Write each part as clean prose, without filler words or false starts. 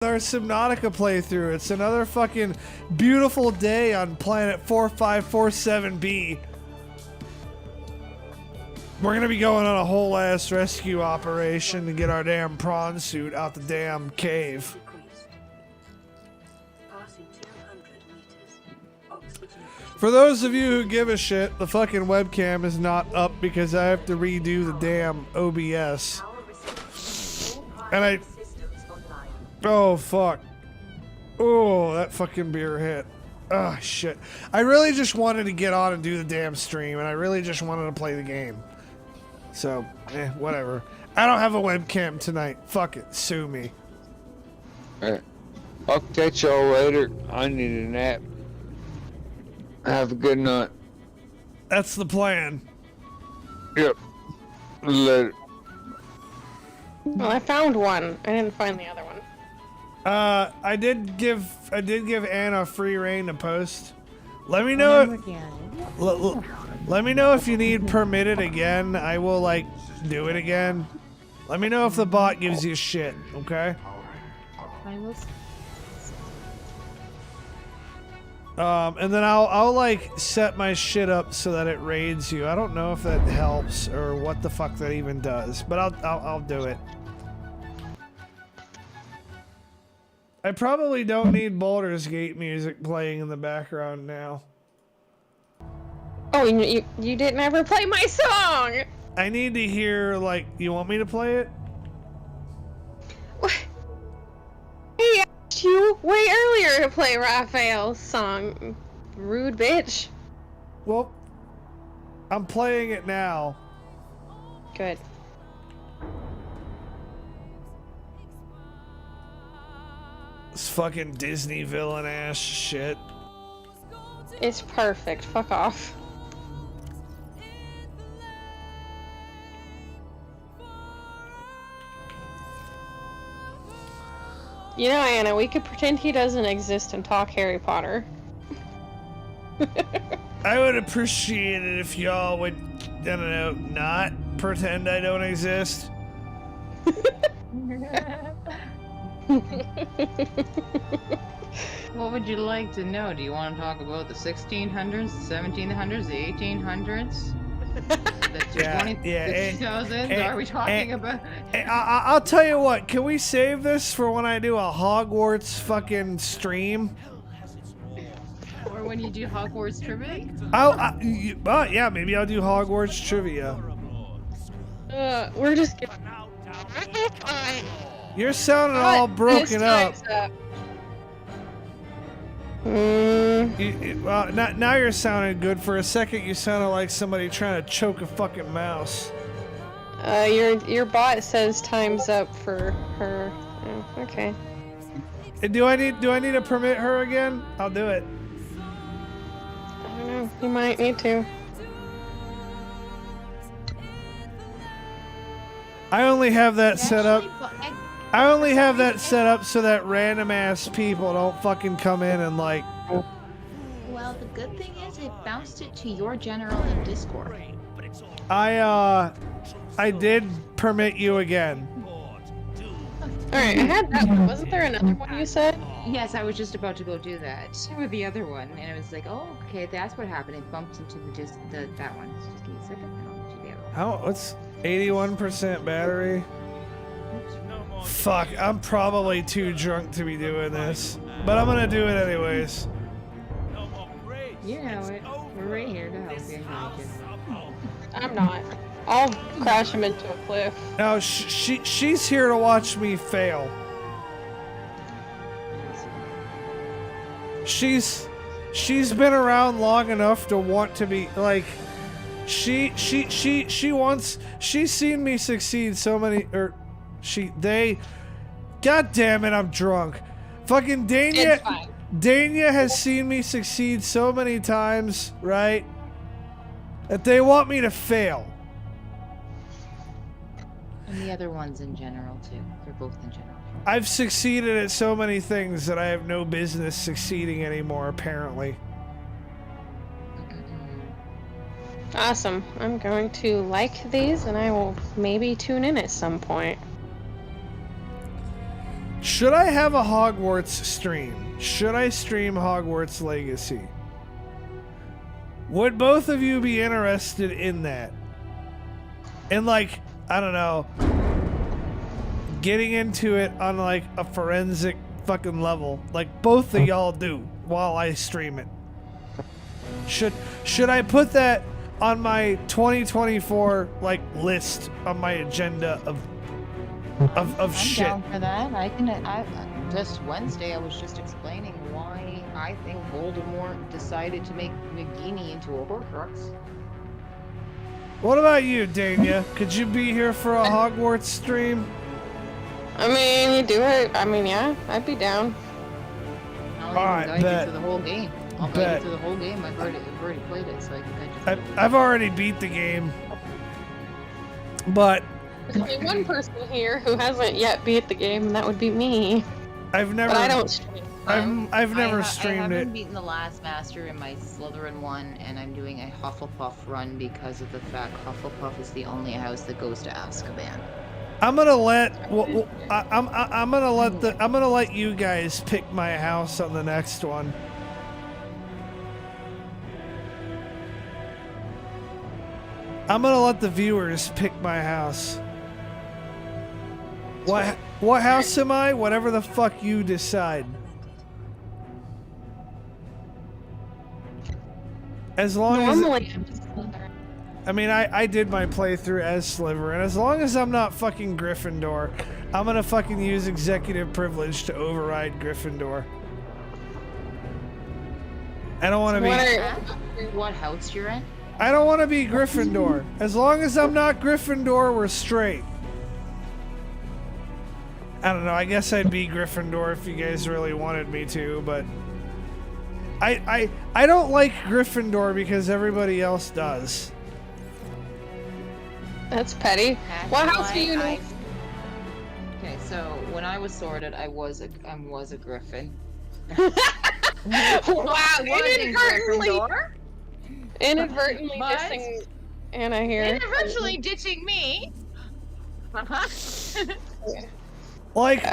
Our Subnautica playthrough. It's another fucking beautiful day on planet 4547b. We're gonna be going on a whole ass rescue operation to get our damn prawn suit out the damn cave. For those of you who give a shit, the fucking webcam is not up because I have to redo the damn OBS. And oh, fuck. Oh, that fucking beer hit. Oh, shit. I really just wanted to get on and do the damn stream, and I really just wanted to play the game. So, whatever. I don't have a webcam tonight. Fuck it. Sue me. Alright. I'll catch y'all later. I need a nap. Have a good night. That's the plan. Yep. Later. Well, I found one. I didn't find the other one. I did give Anna free reign to post. Let me know. Let me know if you need permitted again. I will like do it again. Let me know if the bot gives you shit. Okay. And then I'll like set my shit up so that it raids you. I don't know if that helps or what the fuck that even does, but I'll do it. I probably don't need Baldur's Gate music playing in the background now. Oh, you didn't ever play my song! I need to hear, like, you want me to play it? What? I asked you way earlier to play Raphael's song. Rude bitch. Well, I'm playing it now. Good. This fucking Disney villain ass shit. It's perfect. Fuck off. You know, Anna, we could pretend he doesn't exist and talk Harry Potter. I would appreciate it if y'all would, I don't know, not pretend I don't exist. What would you like to know? Do you want to talk about the 1600s, the 1700s, the 1800s? The 2000s? Are we talking about? I'll tell you what, can we save this for when I do a Hogwarts fucking stream? Or when you do Hogwarts trivia? Yeah, maybe I'll do Hogwarts trivia. We're just getting... You're sounding all broken up. Well, now you're sounding good. For a second, you sounded like somebody trying to choke a fucking mouse. Your bot says time's up for her. Oh, okay. Do I need to permit her again? I'll do it. I don't know. You might need to. I only have that set up. I only have that set up so that random ass people don't fucking come in and like. Well, the good thing is it bounced it to your general in Discord. I did permit you again. Alright, I had that one. Wasn't there another one you said? Yes, I was just about to go do that with the other one, and it was like, oh, okay, that's what happened. It bumped into that one. So just give me a second, and I'll do the other one. How? What's 81% battery? Fuck, I'm probably too drunk to be doing this, but I'm gonna do it anyways. You know it. We're right here to help you. I'm not. I'll crash him into a cliff. No, she's here to watch me fail. She's been around long enough to want to be like. She's seen me succeed so many, God damn it, I'm drunk. Fucking Dania has seen me succeed so many times, right? That they want me to fail. And the other ones in general, too. They're both in general. I've succeeded at so many things that I have no business succeeding anymore, apparently. Awesome. I'm going to like these and I will maybe tune in at some point. Should I have a Hogwarts stream? Should I stream Hogwarts Legacy? Would both of you be interested in that? And like, I don't know, getting into it on like a forensic fucking level, like both of y'all do while I stream it. Should I put that on my 2024 like list on my agenda of I'm shit? down for that. I just Wednesday I was just explaining why I think Voldemort decided to make Nagini into a Horcrux. What about you, Dania? Could you be here for a Hogwarts stream? I mean, you do it. I mean, yeah, I'd be down. I'll Alright, even guide bet. you through the whole game. I'll Bet. guide you through the whole game. I've already played it, so I can guide you through the whole I've already beat the game, but There's only one person here who hasn't yet beat the game, and that would be me. I've never. But I don't stream. I've never I streamed haven't it. beaten the last master in my Slytherin one, and I'm doing a Hufflepuff run because of the fact Hufflepuff is the only house that goes to Azkaban. I'm gonna let. I'm gonna let you guys pick my house on the next one. I'm gonna let the viewers pick my house. What house am I? Whatever the fuck you decide. As long as Normally, I'm just Slytherin. I mean, I did my playthrough as Slytherin. As long as I'm not fucking Gryffindor, I'm gonna fucking use executive privilege to override Gryffindor. I don't want to be. What house you're in? I don't want to be Gryffindor. As long as I'm not Gryffindor, we're straight. I don't know. I guess I'd be Gryffindor if you guys really wanted me to, but I don't like Gryffindor because everybody else does. That's petty. What house do you know? Okay, so when I was sorted, I was a Griffin. Wow, inadvertently But- dissing Anna here. Inadvertently ditching me. Like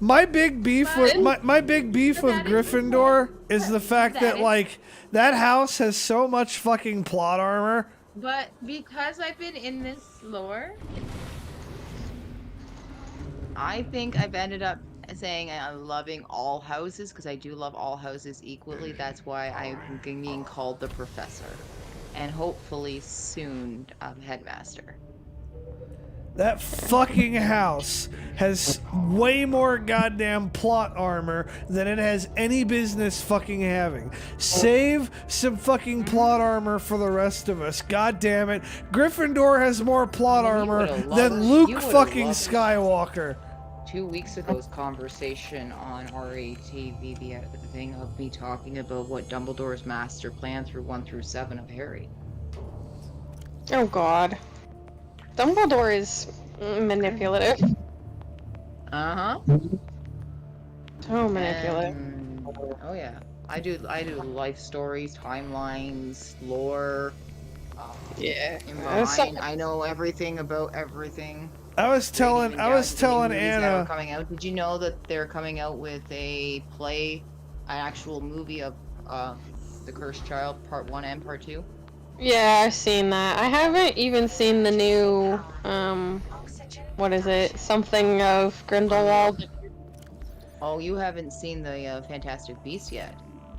my big beef with my big beef with That is Gryffindor is the fact That that is- like that house has so much fucking plot armor. But because I've been in this lore, I think I've ended up saying I'm loving all houses because I do love all houses equally. That's why I'm being called the professor, and hopefully soon headmaster. That fucking house has way more goddamn plot armor than it has any business fucking having. Save some fucking plot armor for the rest of us. God damn it. Gryffindor has more plot You armor would've than loved- Luke you would've fucking loved- Skywalker. 2 weeks ago's conversation on RATV, the thing of me talking about what Dumbledore's master plan through 1 through 7 of Harry. Oh god. Dumbledore is manipulative. Uh-huh. So manipulative. Oh yeah. I do life stories, timelines, lore. Yeah. In That's behind. I know everything about everything. I was telling Movies that are Anna. coming out. Did you know that they're coming out with a play, an actual movie of The Cursed Child, Part 1 and Part 2? Yeah, I've seen that. I haven't even seen the new, what is it? Something of Grindelwald. Oh, you haven't seen the Fantastic Beasts yet.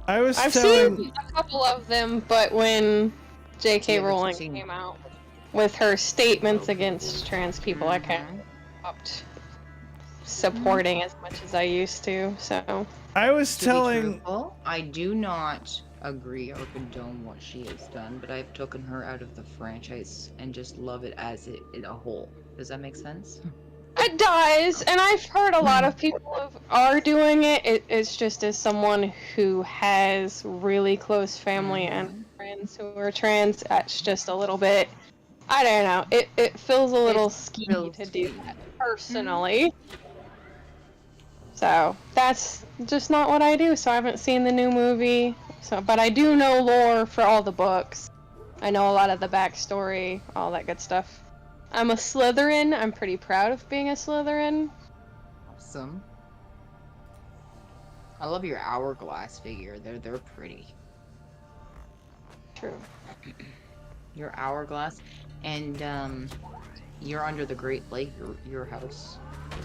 I was I've telling seen a couple of them, but when J.K. Yeah, but Rowling you've seen- came out with her statements against trans people, I kind Mhm. of stopped supporting as much as I used to, so. I was To be telling truthful, I do not agree or condone what she has done, but I've taken her out of the franchise and just love it as a whole. Does that make sense? It does, and I've heard a lot of people are doing it. It's just as someone who has really close family and friends who are trans, it's just a little bit, I don't know, it feels a little skeevy feels to do sweet. that personally. So, that's just not what I do, so I haven't seen the new movie. So, but I do know lore for all the books. I know a lot of the backstory, all that good stuff. I'm a Slytherin. I'm pretty proud of being a Slytherin. Awesome. I love your hourglass figure. They're pretty. True. Your hourglass, and you're under the Great Lake. Your house,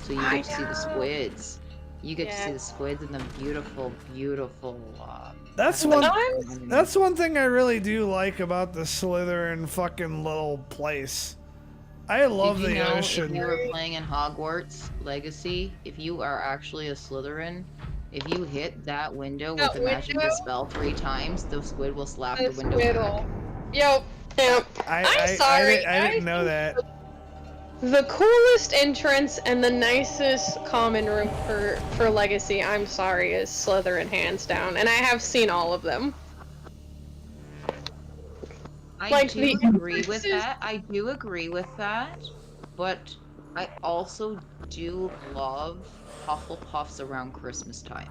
so you I get to see the know. squids. You get to see Yeah. the squids and the beautiful, beautiful. That's lake one. underneath. That's one thing I really do like about the Slytherin fucking little place. I love Did you the know ocean. if you were playing in Hogwarts Legacy, if you are actually a Slytherin, if you hit that window with That a magic window? spell 3 times, the squid will slap the This window middle. back. Yep. Yep. I'm sorry. I didn't know that. The coolest entrance and the nicest common room for Legacy, I'm sorry, is Slytherin hands down, and I have seen all of them. I Like, do the agree with entrances- that. I do agree with that. But I also do love Hufflepuffs around Christmas time.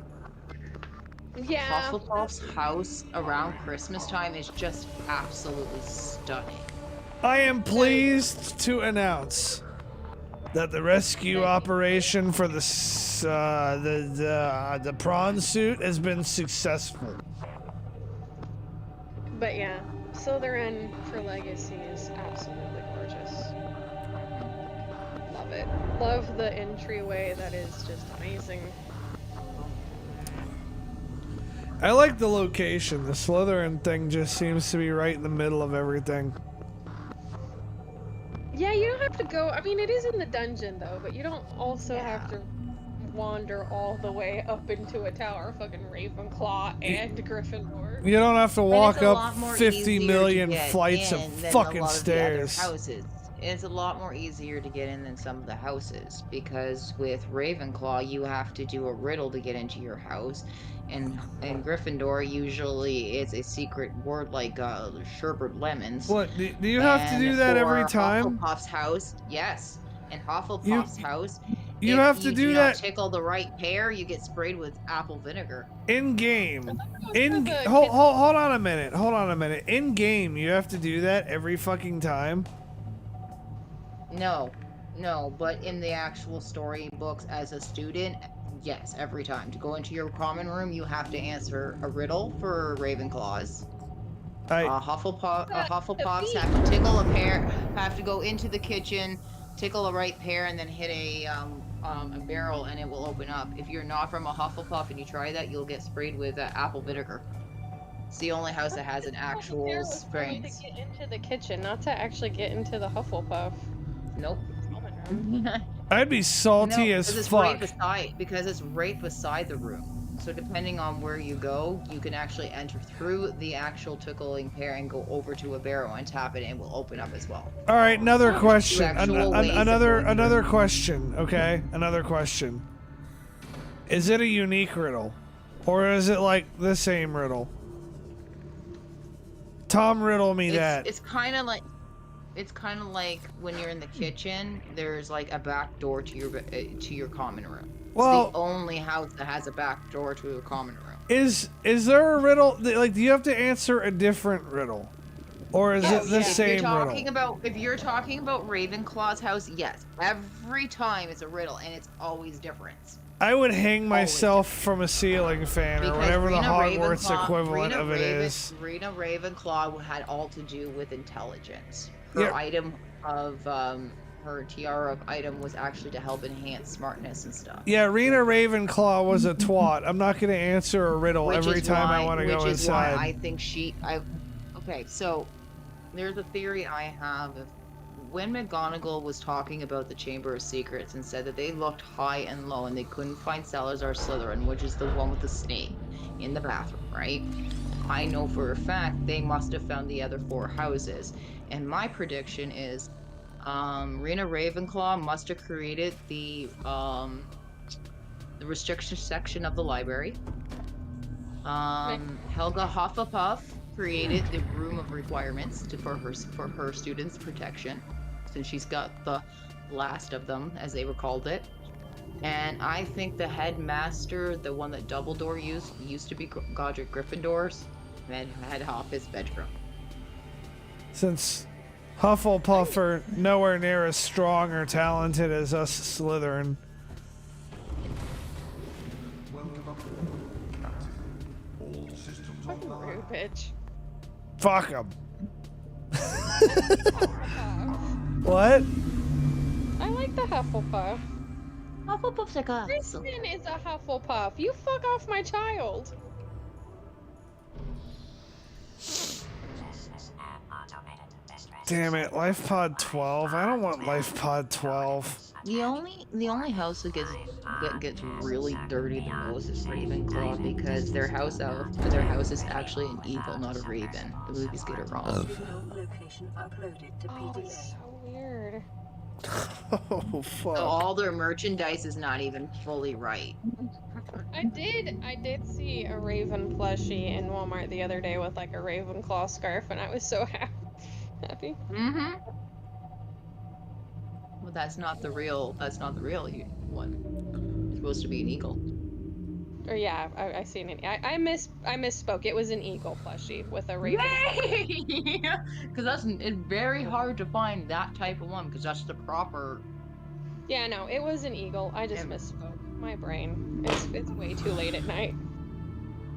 Yeah. Hufflepuff's house around Christmas time is just absolutely stunning. I am pleased to announce that the rescue operation for the prawn suit has been successful. But yeah, Slytherin for Legacy is absolutely gorgeous. Love it. Love the entryway, that is just amazing. I like the location. The Slytherin thing just seems to be right in the middle of everything. Yeah, you don't have to go. I mean, it is in the dungeon though, but you don't also have to wander all the way up into a tower, fucking Ravenclaw and Gryffindor. You don't have to And walk it's a up lot more 50 easier to million get flights of in than fucking a lot stairs. Of the other houses. It's a lot more easier to get in than some of the houses because with Ravenclaw you have to do a riddle to get into your house, and in Gryffindor usually it's a secret word like sherbet lemons. What, do you have to do that every time? Hufflepuff's house, yes. In Hufflepuff's house, You if have to you do not that tickle the right pear, you get sprayed with apple vinegar. in game. the Hold on a minute. Hold on a minute. In game, you have to do that every fucking time. No, but in the actual story books as a student, yes, every time. To go into your common room, you have to answer a riddle for Ravenclaws. Hufflepuffs have to tickle a pear, have to go into the kitchen, tickle a right pear, and then hit a barrel, and it will open up. If you're not from a Hufflepuff and you try that, you'll get sprayed with apple vinegar. It's the only house that has an actual sprains. To get into the kitchen, not to actually get into the Hufflepuff. Nope. I'd be salty No, as because it's fuck. right beside the room. So depending on where you go, you can actually enter through the actual tickling pear and go over to a barrel and tap it, and it will open up as well. All right, another question. actual ways of Another question. Okay, another question. Is it a unique riddle, or is it like the same riddle? Tom, riddle me that. It's kind of like when you're in the kitchen. There's like a back door to your common room. Well, it's the only house that has a back door to a common room. Is there a riddle? Like, do you have to answer a different riddle, or is it the same riddle? If you're talking about Ravenclaw's house, yes. Every time it's a riddle, and it's always different. I would hang myself from a ceiling fan or whatever the Hogwarts equivalent of it is. Rena Ravenclaw had all to do with intelligence. Her item of her tiara of item was actually to help enhance smartness and stuff. Yeah, Rena Ravenclaw was a twat. I'm not gonna answer a riddle every time I want to go inside. Which is why I think okay, so there's a theory I have. When McGonagall was talking about the Chamber of Secrets and said that they looked high and low and they couldn't find Salazar Slytherin, which is the one with the snake in the bathroom, right? I know for a fact they must have found the other 4 houses. And my prediction is Rena Ravenclaw must have created the restriction section of the library. Helga Hufflepuff created the room of requirements for her students' protection, since she's got the last of them, as they were called it. And I think the headmaster, the one that Dumbledore used to be Godric Gryffindor's, and had off his bedroom. Since Hufflepuff are nowhere near as strong or talented as us Slytherin. Fucking rude, bitch. Fuck him. What? I like the Hufflepuff. Hufflepuff's like a. Kristen is a Hufflepuff. You fuck off my child. Damn it, Life Pod 12. I don't want Life Pod 12. The only house that gets really dirty the most is Ravenclaw because their house is actually an eagle, not a raven. The movies get it wrong. Oh, it's so weird. Oh, fuck. So all their merchandise is not even fully right. I did see a Raven plushie in Walmart the other day with like a Ravenclaw scarf, and I was so happy. Mm-hmm. Well, that's not the real one. It's supposed to be an eagle. Or yeah, I seen it. I misspoke. It was an eagle plushie with a Raven. Because it's very hard to find that type of one because that's the proper. Yeah, no, it was an eagle. I just misspoke. My brain. It's way too late at night.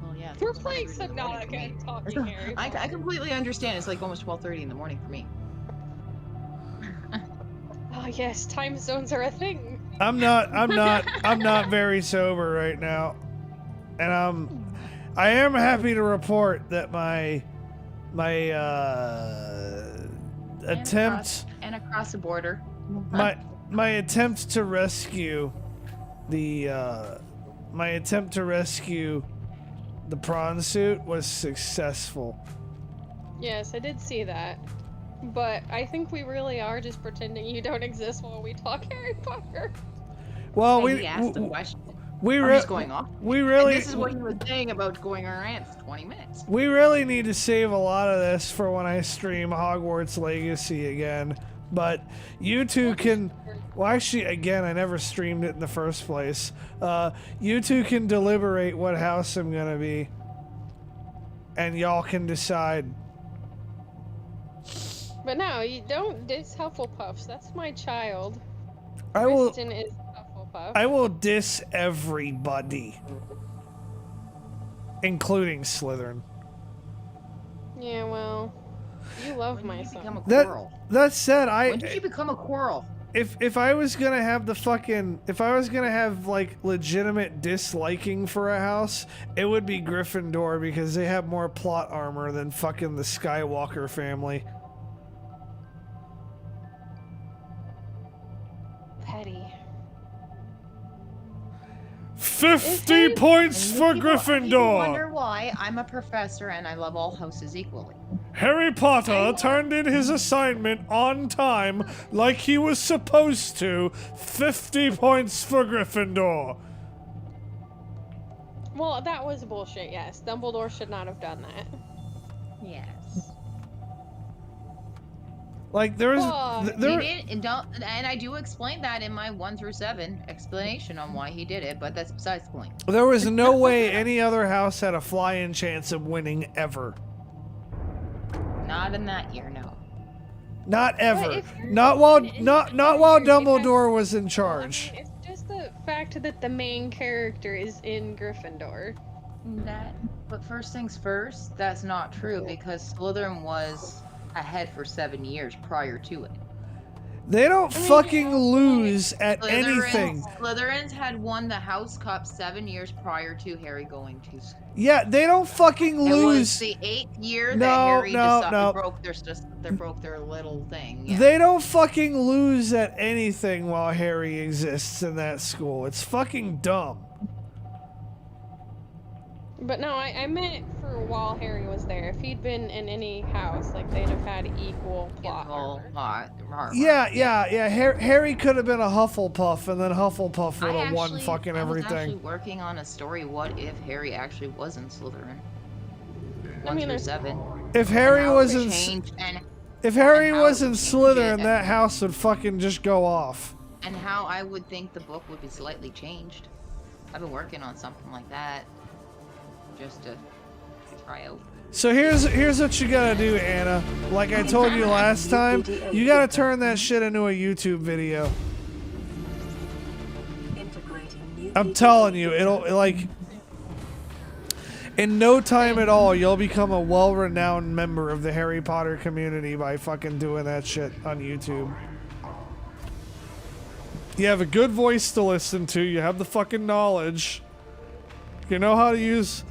Well, yeah. We're playing Subnautica and talking Harry Potter. I completely understand. It's like almost 12:30 in the morning for me. Oh yes, time zones are a thing. I'm not very sober right now. And I am happy to report that my attempt and across the border. my attempt to rescue the prawn suit was successful. Yes, I did see that. But I think we really are just pretending you don't exist while we talk Harry Potter. Well, He asked the question. We I'm just going off. We really. And this is what he was saying about going on rants. 20 minutes. We really need to save a lot of this for when I stream Hogwarts Legacy again. But you two can. Well, actually, again, I never streamed it in the first place. You two can deliberate what house I'm gonna be, and y'all can decide. But no, you don't diss Hufflepuffs. That's my child. I will. Kristen is Hufflepuff. I will diss everybody, including Slytherin. Yeah, well, you love my son. Become a Quirrell. That said, When did you become a Quirrell? If I was gonna have like legitimate disliking for a house, it would be Gryffindor because they have more plot armor than fucking the Skywalker family. Petty. 50 points for You Gryffindor! wonder why I'm a professor and I love all houses equally. Harry Potter turned in his assignment on time like he was supposed to. 50 points for Gryffindor. Well, that was bullshit, yes. Dumbledore should not have done that. Yes. Like, there was... And I do explain that in my 1 through 7 explanation on why he did it, but that's besides the point. There was no way any other house had a flying chance of winning ever. Not in that year, no. Not ever. Not while Dumbledore was in charge. It's just the fact that the main character is in Gryffindor. But first things first, that's not true because Slytherin was ahead for 7 years prior to it. They don't fucking lose at anything. Slytherins had won the House Cup 7 years prior to Harry going to school. Yeah, they don't fucking lose. It was the 8th year that Harry broke their little thing. Yeah. They don't fucking lose at anything while Harry exists in that school. It's fucking dumb. But no, I meant for while Harry was there. If he'd been in any house, like, they'd have had equal plot armor. Yeah. Harry could have been a Hufflepuff, and then Hufflepuff would have won fucking everything. I was actually working on a story. What if Harry actually was in Slytherin? I mean, 1 through 7. If Harry was in Slytherin, it. that house would fucking just go off. And how I would think the book would be slightly changed. I've been working on something like that. Just to try out. So here's what you gotta do, Anna. Like I told you last time, you gotta turn that shit into a YouTube video. I'm telling you, it'll like in no time at all, you'll become a well-renowned member of the Harry Potter community by fucking doing that shit on YouTube. You have a good voice to listen to. You have the fucking knowledge. You know how to use...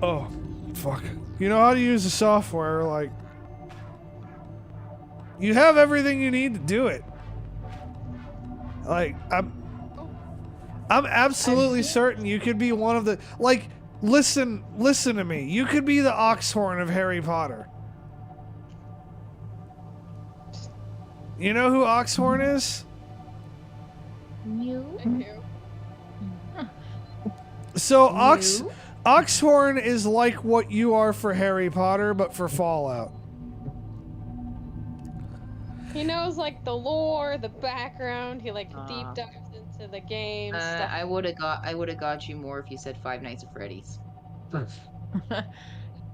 Oh, fuck. You know how to use the software, like... You have everything you need to do it. Like, I'm absolutely certain you could be one of the... Like, listen to me. You could be the Oxhorn of Harry Potter. You know who Oxhorn is? You? So Oxhorn is like what you are for Harry Potter, but for Fallout. He knows like the lore, the background. He like deep dives into the game stuff. I would have got you more if you said Five Nights at Freddy's.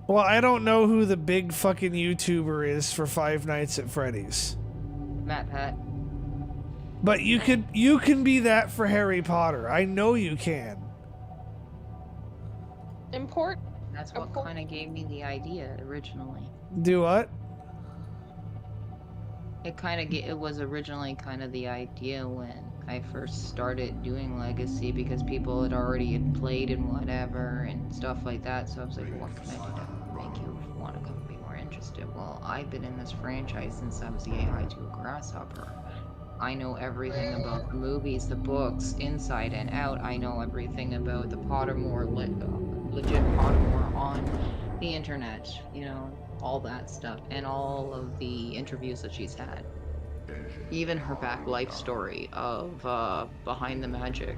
Well, I don't know who the big fucking YouTuber is for Five Nights at Freddy's. Matt Pat. But you can be that for Harry Potter. I know you can. Important. That's what kind of gave me the idea originally. Do what? It was originally kind of the idea when I first started doing Legacy because people had already played and whatever and stuff like that. So I was like, well, what can I do to make you want to come be more interested? Well, I've been in this franchise since I was the AI to a grasshopper. I know everything about the movies, the books, inside and out. I know everything about the Pottermore, legit Pottermore on the internet, you know, all that stuff, and all of the interviews that she's had. Even her back life story of Behind the Magic.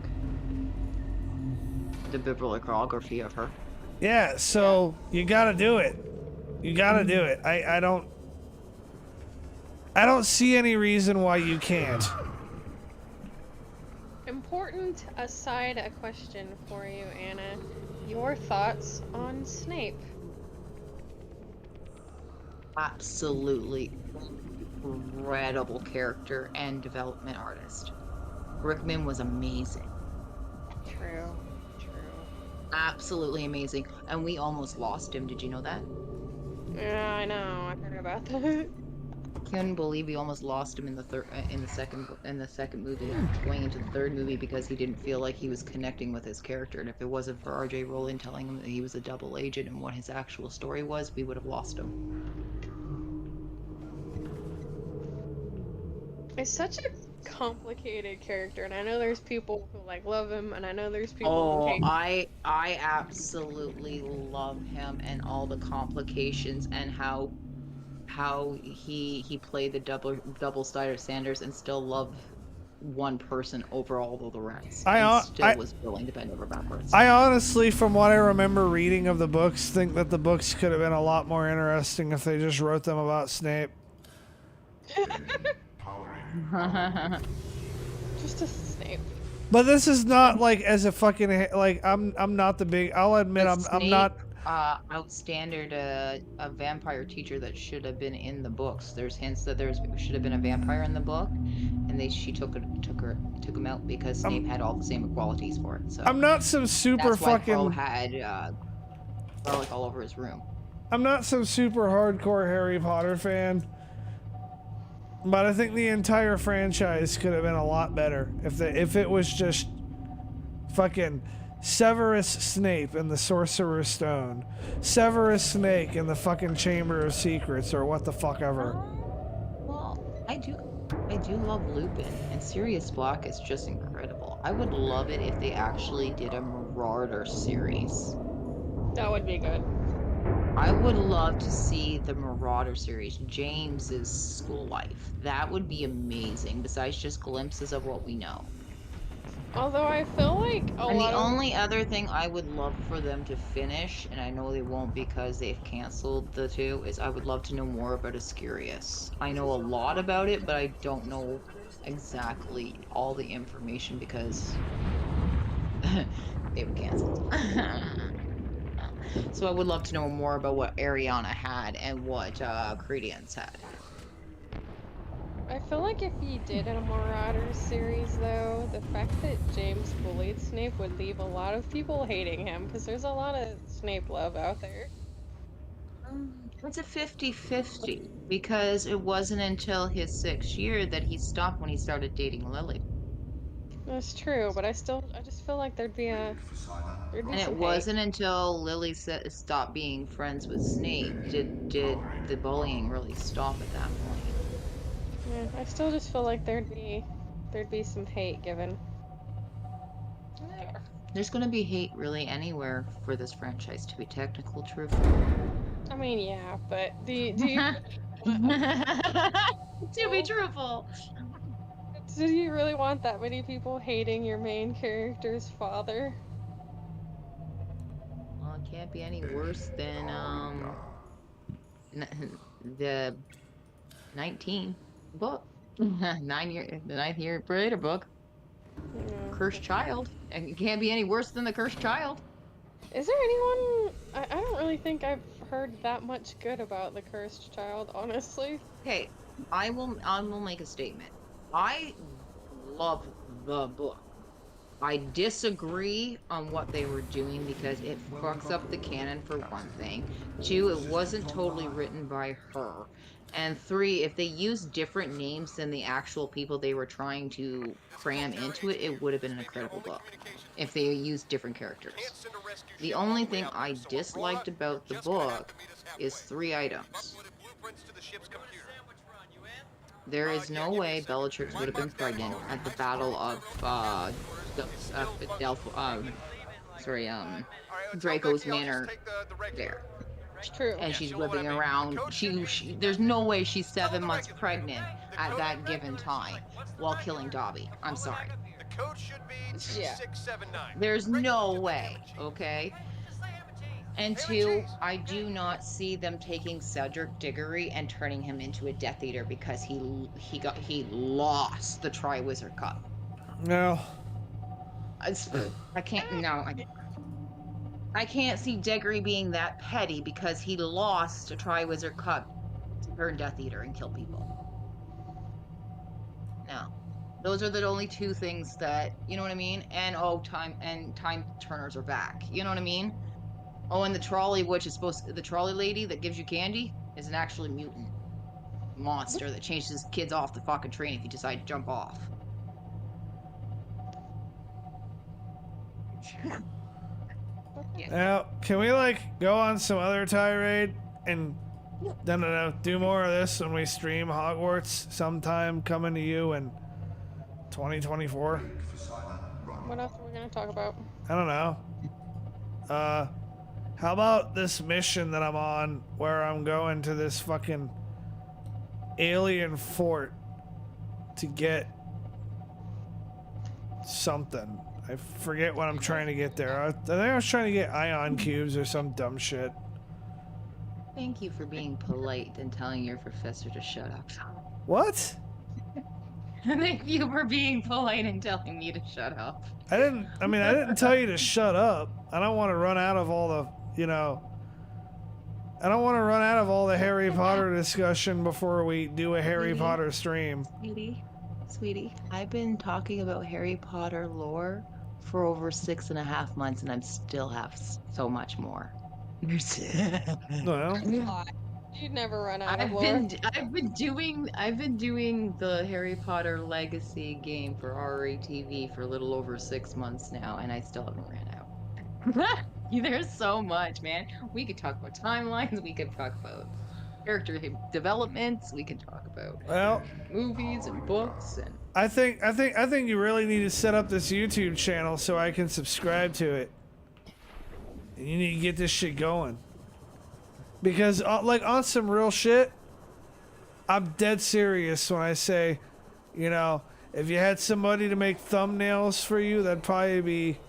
The bibliography of her. Yeah, so you gotta do it. You gotta do it. I don't see any reason why you can't. Important aside, a question for you, Anna. Your thoughts on Snape? Absolutely incredible character and development artist. Rickman was amazing. True. Absolutely amazing. And we almost lost him. Did you know that? Yeah, I know. I heard about that. Couldn't believe we almost lost him in the second movie, going into the third movie, because he didn't feel like he was connecting with his character. And if it wasn't for R.J. Rowling telling him that he was a double agent and what his actual story was, we would have lost him. It's such a complicated character, and I know there's people who like love him, and I know there's people who hate him. I absolutely love him and all the complications and how he played the double-sided Sanders and still loved one person over all of the rest. And was willing to bend over backwards. I honestly, from what I remember reading of the books, think that the books could have been a lot more interesting if they just wrote them about Snape. Just a Snape. But this is not like as a fucking like I'm not the big. I'll admit I'm not. Outstandard a vampire teacher that should have been in the books. There's hints that there should have been a vampire in the book, and she took him out because Snape had all the same qualities for it. So I'm not some super that's why fucking. Fro had garlic all over his room. I'm not some super hardcore Harry Potter fan, but I think the entire franchise could have been a lot better if it was just fucking Severus Snape and the Sorcerer's Stone, Severus Snape in the fucking Chamber of Secrets, or what the fuck ever. Well, I do love Lupin, and Sirius Black is just incredible. I would love it if they actually did a Marauder series. That would be good. I would love to see the Marauder series, James's school life. That would be amazing, besides just glimpses of what we know. Although I feel like the only other thing I would love for them to finish, and I know they won't because they've canceled the two, is I would love to know more about Ascurius. I know a lot about it, but I don't know exactly all the information because they were canceled. So I would love to know more about what Ariana had and what Credence had. I feel like if you did a Marauders series, though, the fact that James bullied Snape would leave a lot of people hating him, because there's a lot of Snape love out there. It's a 50-50 because it wasn't until his 6th year that he stopped when he started dating Lily. That's true, but I just feel like there'd be And it some hate. wasn't until Lily stopped being friends with Snape did the bullying really stop at that point. Yeah, I still just feel like there'd be some hate given. There's going to be hate really anywhere for this franchise to be technical truthful. I mean, yeah, but do you To be truthful. do you really want that many people hating your main character's father? Well, it can't be any worse than the 19 book. The 9th year Praetor book. Yeah. Cursed Child. And it can't be any worse than the Cursed Child. Is there anyone? I don't really think I've heard that much good about the Cursed Child, honestly. Okay, I will make a statement. I love the book. I disagree on what they were doing because it fucks up the canon for one thing. 2, it wasn't totally written by her. And 3, if they used different names than the actual people they were trying to cram into it, it would have been an incredible book. If they used different characters. The only thing I disliked about the book is 3 items. There is no way Bellatrix would have been pregnant at the Battle of Draco's Manor there. It's true. And she's whipping around. There's no way she's 7 months pregnant at that given time while killing Dobby. I'm sorry. Yeah. There's no way, okay? And 2, I do not see them taking Cedric Diggory and turning him into a Death Eater because he lost the Triwizard Cup. No. I can't see Diggory being that petty because he lost a Triwizard Cup to turn Death Eater and kill people. No. Those are the only 2 things that, you know what I mean? And time turners are back. You know what I mean? Oh, and the trolley, the trolley lady that gives you candy is an actually mutant monster that changes kids off the fucking train if you decide to jump off. Now, can we go on some other tirade and do more of this when we stream Hogwarts sometime coming to you in 2024? What else are we gonna talk about? I don't know. How about this mission that I'm on where I'm going to this fucking alien fort to get something. I forget what I'm trying to get there. I think I was trying to get ion cubes or some dumb shit. Thank you for being polite and telling your professor to shut up. What? Thank you for being polite and telling me to shut up. I didn't tell you to shut up. I don't want to run out of all the, I don't want to run out of all the Harry Potter discussion before we do a Harry Potter stream. Sweetie, I've been talking about Harry Potter lore for over 6.5 months, and I still have so much more. Well, You'd never run out of I've been doing the Harry Potter Legacy game for RATV for a little over 6 months now, and I still haven't ran out. There's so much, man. We could talk about timelines. We could talk about character developments. We can talk about movies and books and. I think you really need to set up this YouTube channel so I can subscribe to it. And you need to get this shit going. Because on some real shit, I'm dead serious when I say, if you had somebody to make thumbnails for you, that'd be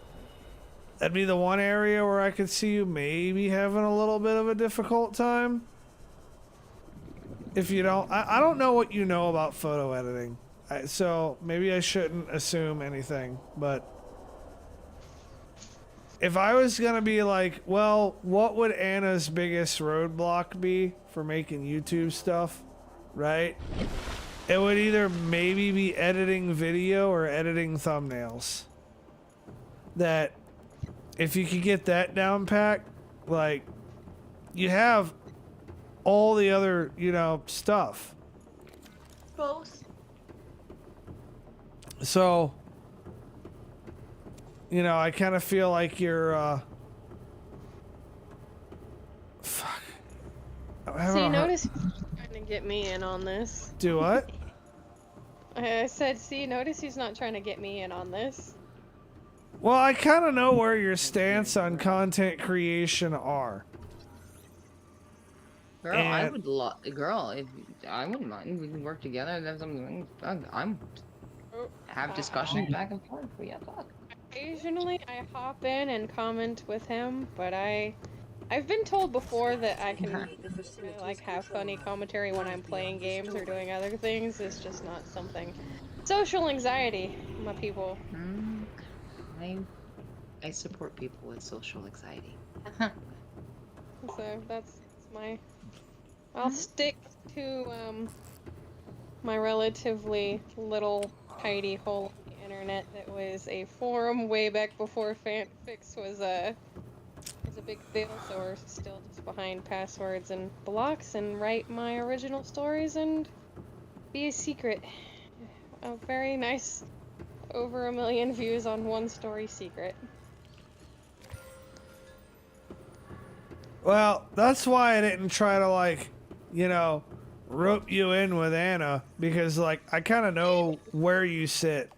the one area where I could see you maybe having a little bit of a difficult time. If you don't, I don't know what you know about photo editing. So maybe I shouldn't assume anything, but if I was gonna be like, well, what would Anna's biggest roadblock be for making YouTube stuff, right? it would either maybe be editing video or editing thumbnails. That if you could get that down packed, like you have all the other, you know, stuff. Both. So, you know, I kind of feel like you're, fuck. See, notice he's trying to get me in on this. Do what? I said, see, notice he's not trying to get me in on this. Well, I kind of know where your stance on content creation are. Girl, I would love. Girl, if I wouldn't mind, we can work together and have something. I'm have discussions back and forth. Yeah, fuck. Occasionally, I hop in and comment with him, but I've been told before that I can like have funny commentary when I'm playing games or doing other things. It's just not something. Social anxiety, my people. I support people with social anxiety. So that's my. I'll stick to my relatively little tidy hole in the internet that was a forum way back before fanfics was a big deal. So we're still just behind passwords and blocks and write my original stories and be a secret. A very nice, over 1 million views on one story secret. Well, that's why I didn't try to, like, you know, rope you in with Anna, because, like, I kind of know where you sit.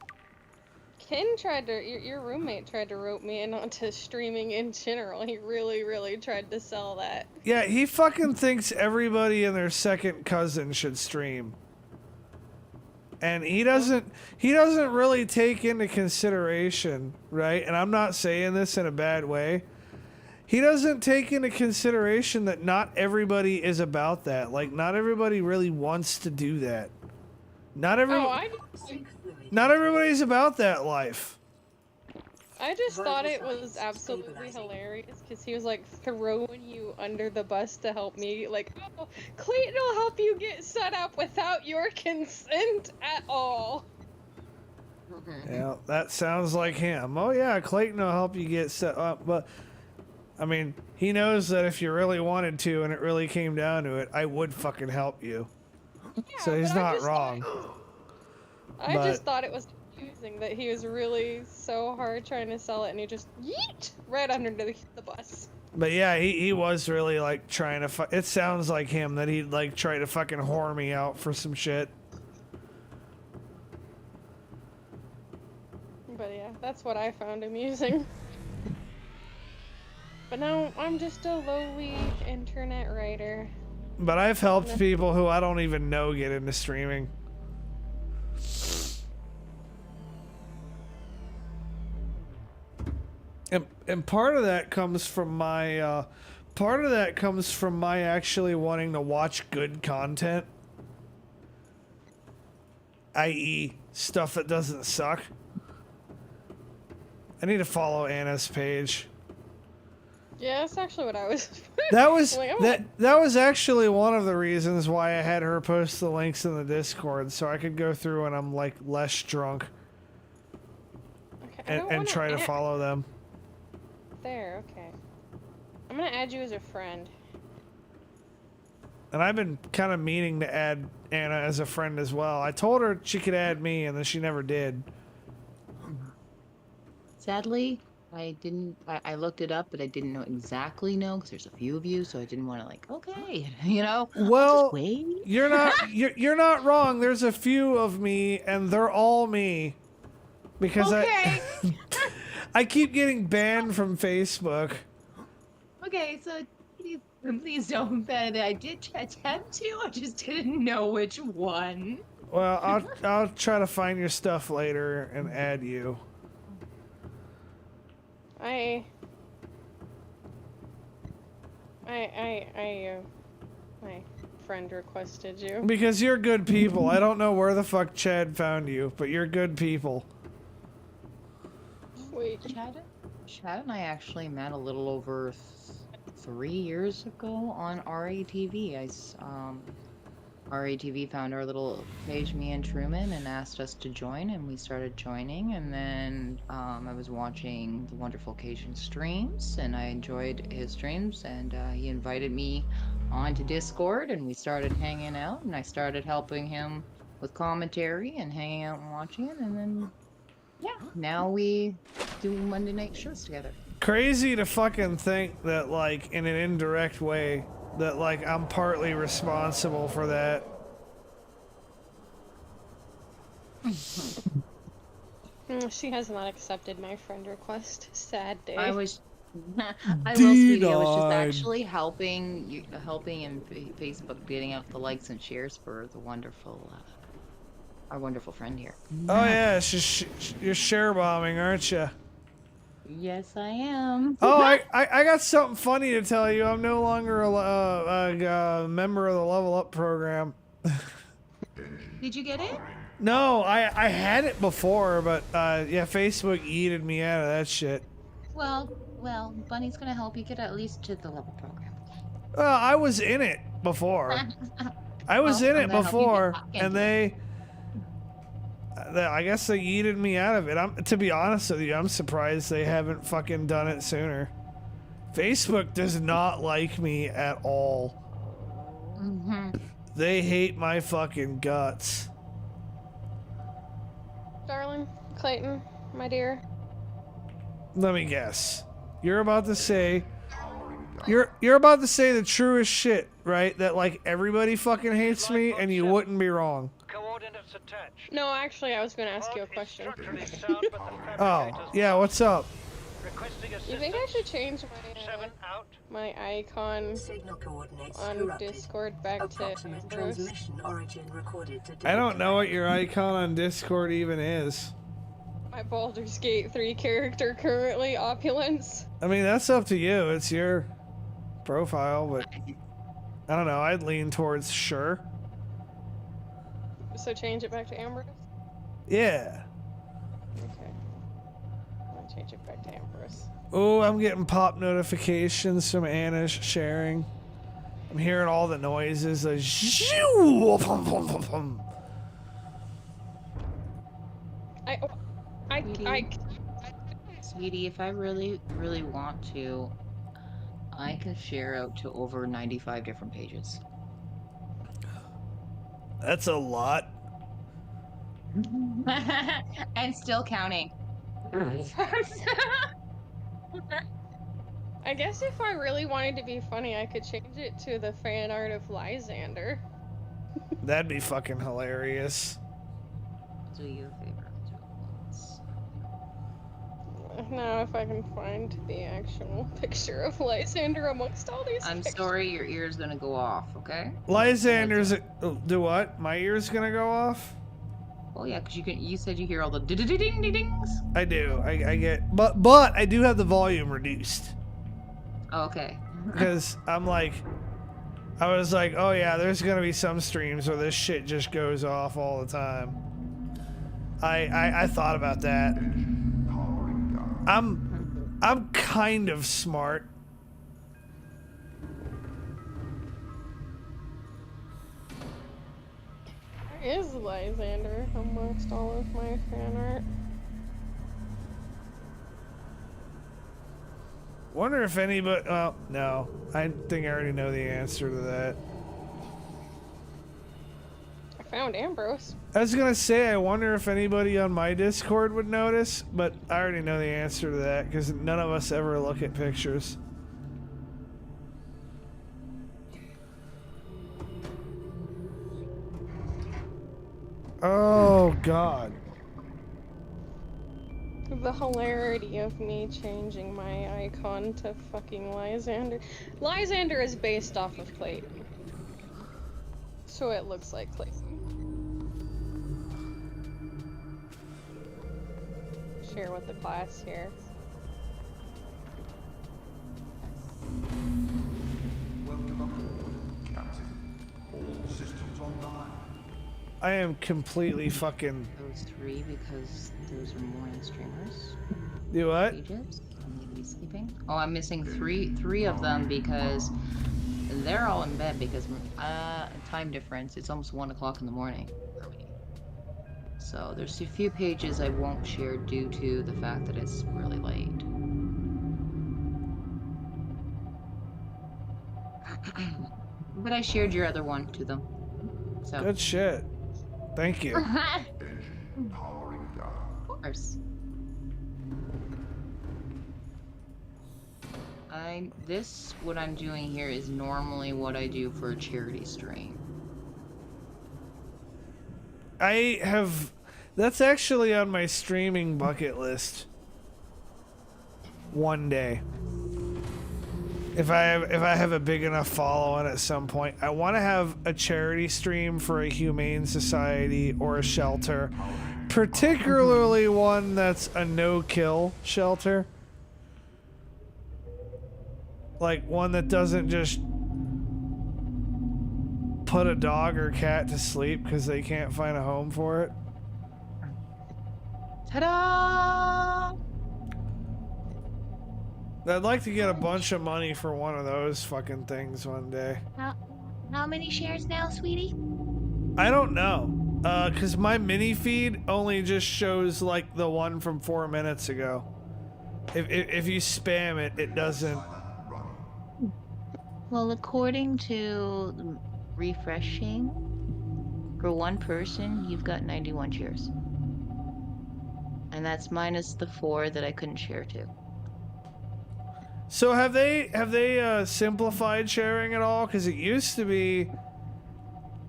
Ken tried to, your roommate tried to rope me in onto streaming in general. He really, really tried to sell that. Yeah, he fucking thinks everybody and their second cousin should stream. And he doesn't really take into consideration, right? And I'm not saying this in a bad way. He doesn't take into consideration that not everybody is about that. Like, not everybody really wants to do that. Not everybody's about that life. I just thought it was absolutely hilarious because he was like throwing you under the bus to help me. Like, oh, Clayton will help you get set up without your consent at all. Yeah, that sounds like him. Oh yeah, Clayton will help you get set up, but I mean, he knows that if you really wanted to and it really came down to it, I would fucking help you. Yeah, so he's not wrong. I just thought it was confusing that he was really so hard trying to sell it and he just yeet right underneath the bus. But yeah, he was really like trying to it sounds like him that he'd like try to fucking whore me out for some shit. But yeah, that's what I found amusing. But now I'm just a lowly internet writer. But I've helped people who I don't even know get into streaming. And part of that comes from my actually wanting to watch good content, i.e. stuff that doesn't suck. I need to follow Anna's page. Yeah, that's actually what I was. That was like, that was actually one of the reasons why I had her post the links in the Discord, so I could go through and I'm like less drunk okay, and try to follow them. There, okay. I'm gonna add you as a friend. And I've been kind of meaning to add Anna as a friend as well. I told her she could add me, and then she never did. Sadly, I didn't. I looked it up, but I didn't exactly know because there's a few of you, so I didn't want to like. Okay, you know. Well, wait. you're not wrong. There's a few of me, and they're all me, because I keep getting banned from Facebook. Okay, so please don't ban it. I did attempt to. I just didn't know which one. Well, I'll try to find your stuff later and add you. My friend requested you. Because you're good people. I don't know where the fuck Chad found you, but you're good people. Wait, Chad and I actually met a little over 3 years ago on RATV. RATV found our little page, me and Truman, and asked us to join, and we started joining. And then I was watching the Wonderful Cajun streams, and I enjoyed his streams. And he invited me onto Discord, and we started hanging out. And I started helping him with commentary and hanging out and watching it. And then, yeah, now we do Monday night shows together. Crazy to fucking think that, like, in an indirect way, that, like, I'm partly responsible for that. She has not accepted my friend request. Sad day. I was. I will speak. I was just Denied. actually helping you, helping in Facebook, getting out the likes and shares for the wonderful, our wonderful friend here. Oh yeah, you're share bombing, aren't you? Yes, I am. Oh, I got something funny to tell you. I'm no longer a member of the Level Up program. Did you get it? No, I had it before, but yeah, Facebook yeeted me out of that shit. Well, Bunny's gonna help you get at least to the level program. I was in it before. I was Well, in I'm it gonna help you before, get back and into they I guess they yeeted me out of it. To be honest with you, I'm surprised they haven't fucking done it sooner. Facebook does not like me at all. They hate my fucking guts. Darling, Clayton, my dear. Let me guess. You're about to say you're about to say the truest shit, right? That like everybody fucking hates me, and you wouldn't be wrong. Coordinates attached. No, actually, I was going to ask you a question. Structurally sound, but the Oh, fabricators yeah, what's up? requesting You think I assistance. should change 7 out. my icon Signal coordinates on corrupted. Discord back to Approximate Ambrose? transmission origin recorded to I don't know what your icon on Discord even is. My Baldur's Gate 3 character currently, Opulence. I mean, that's up to you. It's your profile, but I don't know. I'd lean towards sure. So change it back to Ambrose? Yeah. Okay. I'll change it back to Ambrose. Oh, I'm getting pop notifications from Anna's sharing. I'm hearing all the noises. Like, shoo, pum, pum, pum, pum. Sweetie, if I really, really want to, I can share out to over 95 different pages. That's a lot. And still counting. I guess if I really wanted to be funny, I could change it to the fan art of Lysander. That'd be fucking hilarious. Do you a favor. Now, if I can find the actual picture of Lysander amongst all these I'm pictures. sorry, your ear's gonna go off, okay? Lysander's. Do what? My ear's gonna go off? Oh yeah, because you said you hear all the ding-ding-ding-dings. I do. I get. But I do have the volume reduced. Oh, okay. Because I was like, oh yeah, there's gonna be some streams where this shit just goes off all the time. I thought about that. I'm kind of smart. Where is Lysander amongst all of my fan art? Wonder if anybody. Well, no. I think I already know the answer to that. I found Ambrose. I was gonna say, I wonder if anybody on my Discord would notice, but I already know the answer to that because none of us ever look at pictures. Oh, God. The hilarity of me changing my icon to fucking Lysander. Lysander is based off of Clayton. So it looks like Clayton. Share with the class here. I am completely fucking. Those three because those are morning streamers. Do what? Pages. I'm gonna be sleeping. Oh, I'm missing three of them because they're all in bed because time difference. It's almost 1 o'clock in the morning for me. So there's a few pages I won't share due to the fact that it's really late. But I shared your other one to them. So Good shit. Thank you. of course. What I'm doing here is normally what I do for a charity stream. That's actually on my streaming bucket list. One day. If I have a big enough following at some point, I want to have a charity stream for a humane society or a shelter, particularly one that's a no-kill shelter. Like one that doesn't just put a dog or cat to sleep because they can't find a home for it. Ta-da! I'd like to get a bunch of money for one of those fucking things one day. How many shares now, sweetie? I don't know. Cause my mini feed only just shows like the one from 4 minutes ago. If you spam it, it doesn't. Well, according to refreshing, for one person, you've got 91 shares. And that's minus the 4 that I couldn't share to. So have they simplified sharing at all? Because it used to be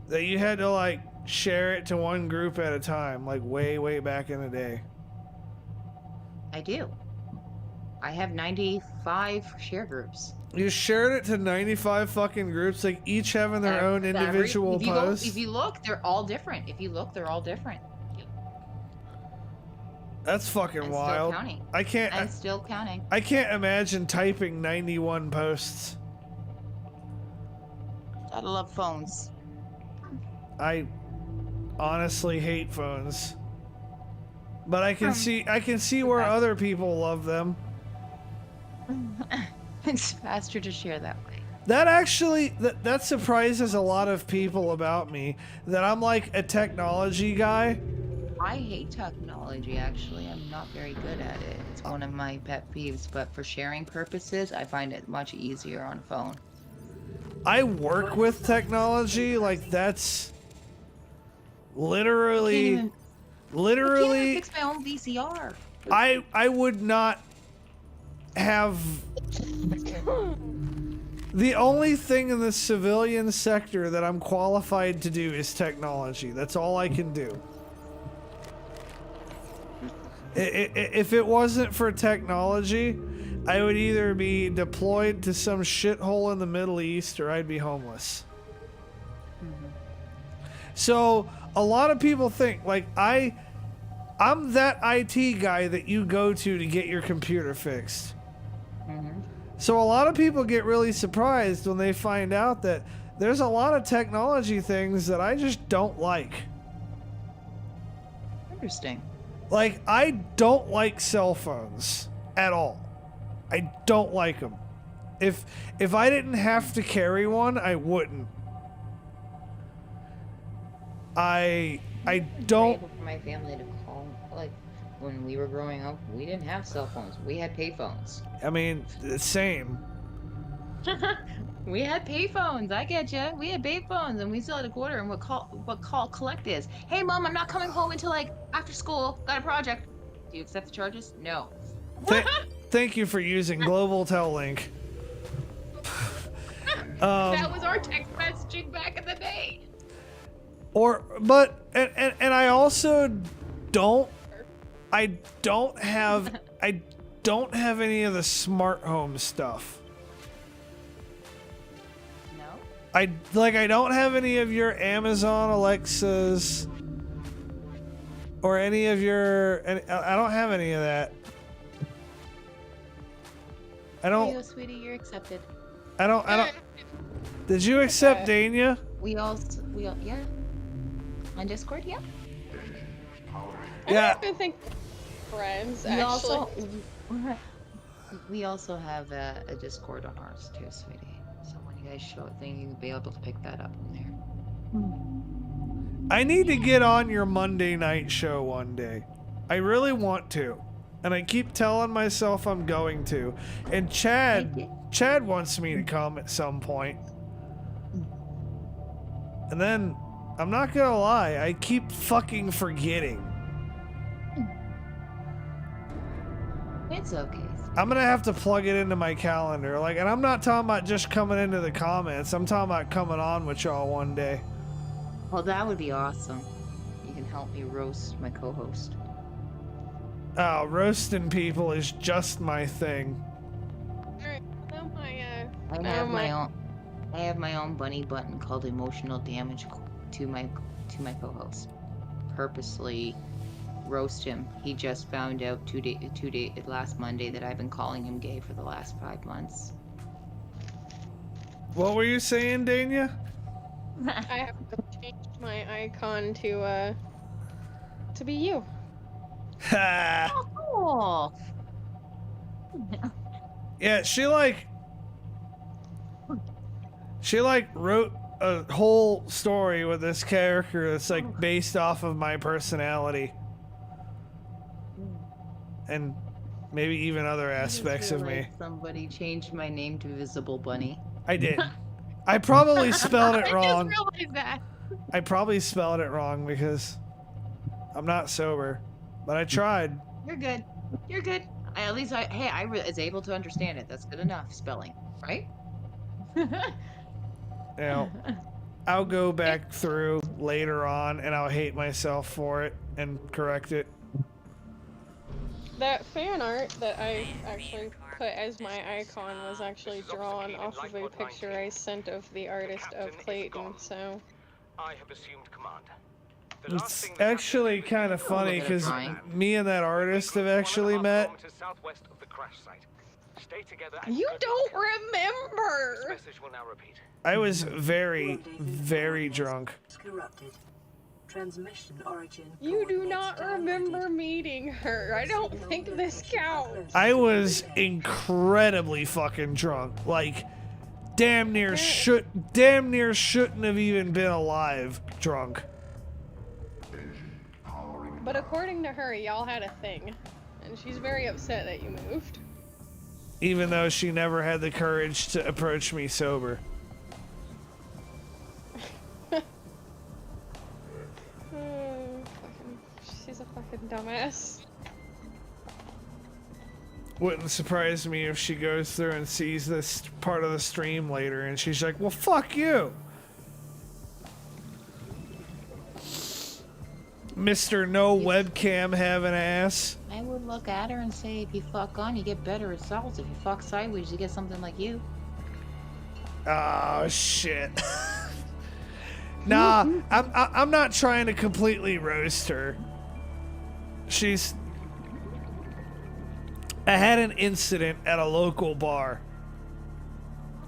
that you had to like share it to one group at a time, like way back in the day. I do. I have 95 share groups. You shared it to 95 fucking groups, like each having their own individual posts. If you look, they're all different. If you look, they're all different. That's fucking And wild. Still counting. I'm still counting. I can't imagine typing 91 posts. Gotta love phones. I honestly hate phones. But I can see where other people love them. It's faster to share that way. That actually that surprises a lot of people about me, that I'm like a technology guy. I hate technology, actually. I'm not very good at it. It's one of my pet peeves, but for sharing purposes, I find it much easier on phone. I work with technology, like that's literally I can't even fix my own VCR. I would not have. The only thing in the civilian sector that I'm qualified to do is technology. That's all I can do. If it wasn't for technology, I would either be deployed to some shithole in the Middle East or I'd be homeless. So a lot of people think like I'm that IT guy that you go to get your computer fixed. So a lot of people get really surprised when they find out that there's a lot of technology things that I just don't like. Interesting. Like, I don't like cell phones at all. I don't like them. If I didn't have to carry one, I wouldn't. I don't. Able for my family to call. Like when we were growing up, we didn't have cell phones. We had payphones. I mean, the same. We had payphones. I get you. We had payphones, and we still had a quarter. And what call collect is? Hey, mom, I'm not coming home until like after school. Got a project. Do you accept the charges? No. Thank you for using Global Tellink. That was our text messaging back in the day. And I also don't have any of the smart home stuff. No. I don't have any of your Amazon Alexas or any of your. I don't have any of that. I don't. There you go, sweetie. You're accepted. I don't. Did you accept Dania? We all, yeah. On Discord, yeah. Yeah. I don't even think friends We actually. We also have a Discord on ours too, sweetie. So when you guys show it, then you'll be able to pick that up from there. I need to get on your Monday night show one day. I really want to. And I keep telling myself I'm going to. And Chad wants me to come at some point. And then, I'm not gonna lie, I keep fucking forgetting. It's okay. I'm gonna have to plug it into my calendar. Like, and I'm not talking about just coming into the comments. I'm talking about coming on with y'all one day. Well, that would be awesome. You can help me roast my co-host. Oh, roasting people is just my thing. Alright, now I have my own bunny button called emotional damage to my co-host. Purposely roast him. He just found out last Monday that I've been calling him gay for the last 5 months. What were you saying, Dania? I have changed my icon to be you. Ha! Oh, Yeah, she wrote a whole story with this character that's like based off of my personality. And maybe even other aspects of me. Somebody changed my name to Visible Bunny. I did. I probably spelled it wrong. I just realized that. I probably spelled it wrong because I'm not sober. But I tried. You're good. You're good. I was able to understand it. That's good enough spelling, right? You know, I'll go back through later on and I'll hate myself for it and correct it. That fan art that I actually put as my icon was actually drawn off of a picture I sent of the artist of Clayton, so... I have assumed command. It's actually kind of funny because me and that artist have actually met. Southwest of the crash site. Stay together. You don't remember! This message will now repeat. I was very, very drunk. Corrupted. Transmission origin. You do not remember meeting her. I don't think this counts. I was incredibly fucking drunk. Like, damn near shouldn't have even been alive drunk. But according to her, y'all had a thing. And she's very upset that you moved. Even though she never had the courage to approach me sober. She's a fucking dumbass. Wouldn't surprise me if she goes through and sees this part of the stream later and she's like, well, fuck you. Mr. No webcam having ass. I would look at her and say, if you fuck on, you get better results. If you fuck sideways, you get something like you. Oh, shit. Nah, I'm not trying to completely roast her. I had an incident at a local bar,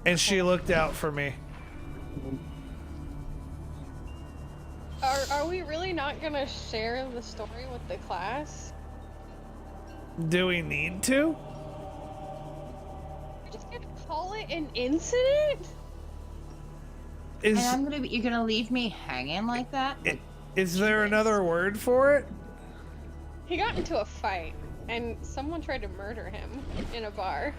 and she looked out for me. Are we really not gonna share the story with the class? Do we need to? You're just gonna call it an incident? And you're gonna leave me hanging like that? Is there another word for it? He got into a fight, and someone tried to murder him in a bar.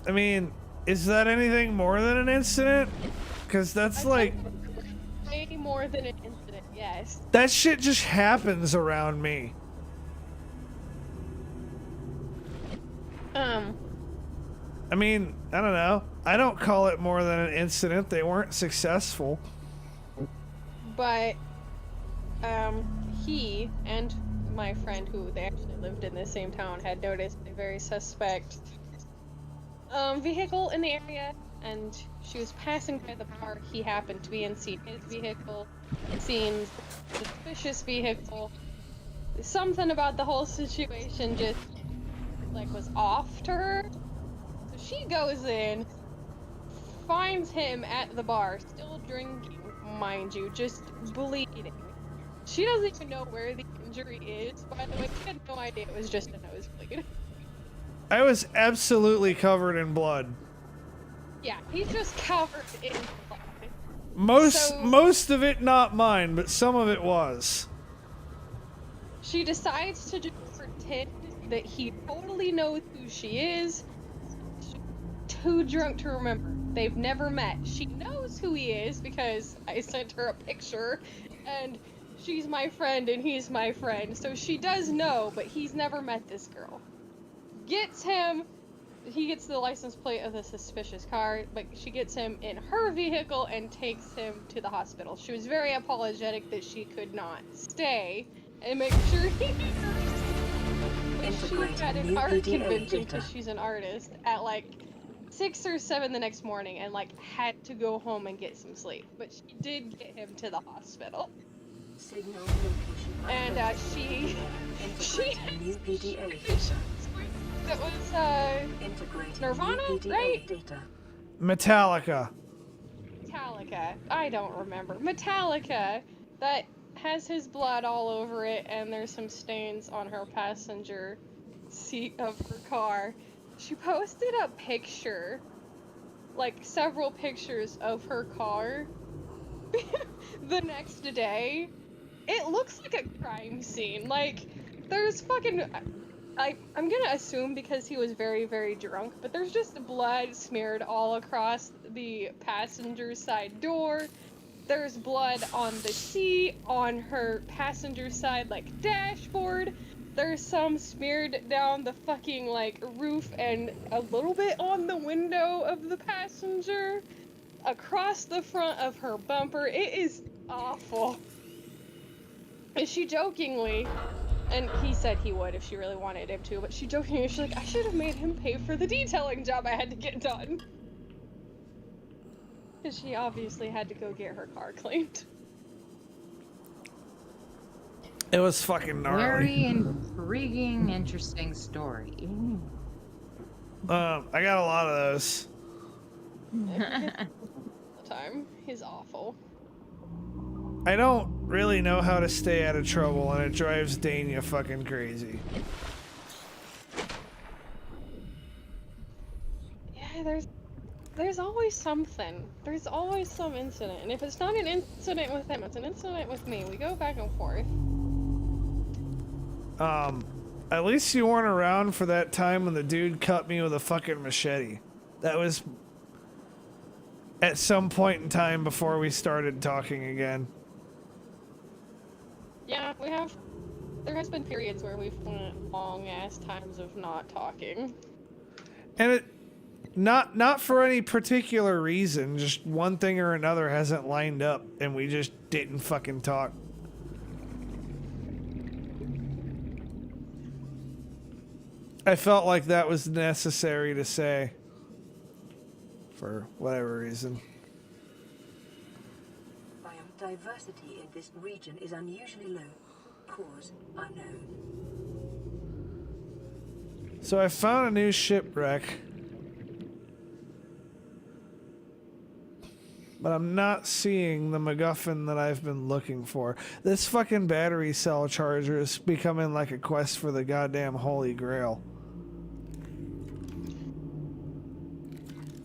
I mean, is that anything more than an incident? Because that's like... Way more than an incident, yes. That shit just happens around me. I mean, I don't know. I don't call it more than an incident. They weren't successful. But, he and my friend, who they actually lived in the same town, had noticed a very suspect, vehicle in the area, and she was passing by the bar. He happened to be in his vehicle, seen suspicious vehicle. Something about the whole situation just, like, was off to her. So she goes in, finds him at the bar, still drinking, mind you, just bleeding. She doesn't even know where the injury is, by the way. She had no idea it was just a nosebleed. I was absolutely covered in blood. Yeah, he's just covered in blood. Most of it not mine, but some of it was. She decides to just pretend that he totally knows who she is. She's too drunk to remember. They've never met. She knows who he is because I sent her a picture, and she's my friend and he's my friend. So she does know, but he's never met this girl. He gets the license plate of the suspicious car, but she gets him in her vehicle and takes him to the hospital. She was very apologetic that she could not stay and make sure he she had an art convention because she's an artist at like 6 or 7 the next morning and like had to go home and get some sleep. But she did get him to the hospital. Signal location. And she New PDA. That was Nirvana, right? Metallica. Metallica. I don't remember. Metallica. That has his blood all over it, and there's some stains on her passenger seat of her car. She posted a picture, like several pictures of her car the next day. It looks like a crime scene. Like, there's fucking... I'm gonna assume because he was very, very drunk, but there's just blood smeared all across the passenger side door. There's blood on the seat, on her passenger side, like, dashboard. There's some smeared down the fucking, like, roof and a little bit on the window of the passenger. Across the front of her bumper. It is awful. And she jokingly... And he said he would if she really wanted him to, but she jokingly, she's like, I should have made him pay for the detailing job I had to get done. Because she obviously had to go get her car cleaned. It was fucking gnarly. Very intriguing, interesting story. I got a lot of those. The time. He's awful. I don't really know how to stay out of trouble, and it drives Dania fucking crazy. Yeah, there's always something. There's always some incident. And if it's not an incident with him, it's an incident with me. We go back and forth. At least you weren't around for that time when the dude cut me with a fucking machete. That was at some point in time before we started talking again. Yeah, there has been periods where we've went long ass times of not talking. And it, not for any particular reason, just one thing or another hasn't lined up and we just didn't fucking talk. I felt like that was necessary to say. For whatever reason. Biodiversity in this region is unusually low. Cause unknown. So I found a new shipwreck. But I'm not seeing the MacGuffin that I've been looking for. This fucking battery cell charger is becoming like a quest for the goddamn Holy Grail.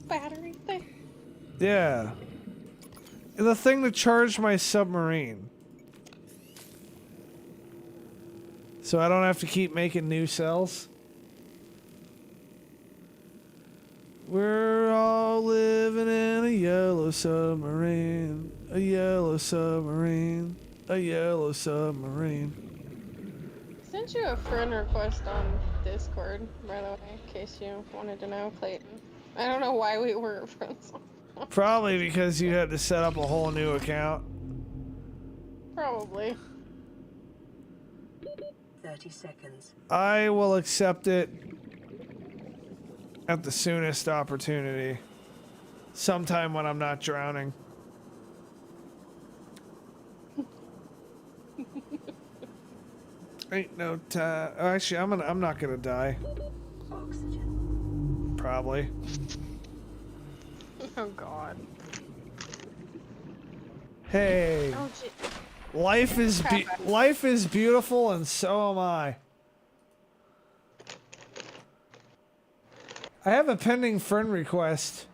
Battery thing? Yeah. The thing to charge my submarine. So I don't have to keep making new cells. We're all living in a yellow submarine. A yellow submarine. A yellow submarine. I sent you a friend request on Discord, by the way, in case you wanted to know, Clayton. I don't know why we weren't friends. Probably because you had to set up a whole new account. Probably. 30 seconds. I will accept it at the soonest opportunity. Sometime when I'm not drowning. Ain't no time. Actually, I'm not gonna die. Oxygen. Probably. Oh god. Hey, Oh, gee. life is beautiful, and so am I. I have a pending friend request.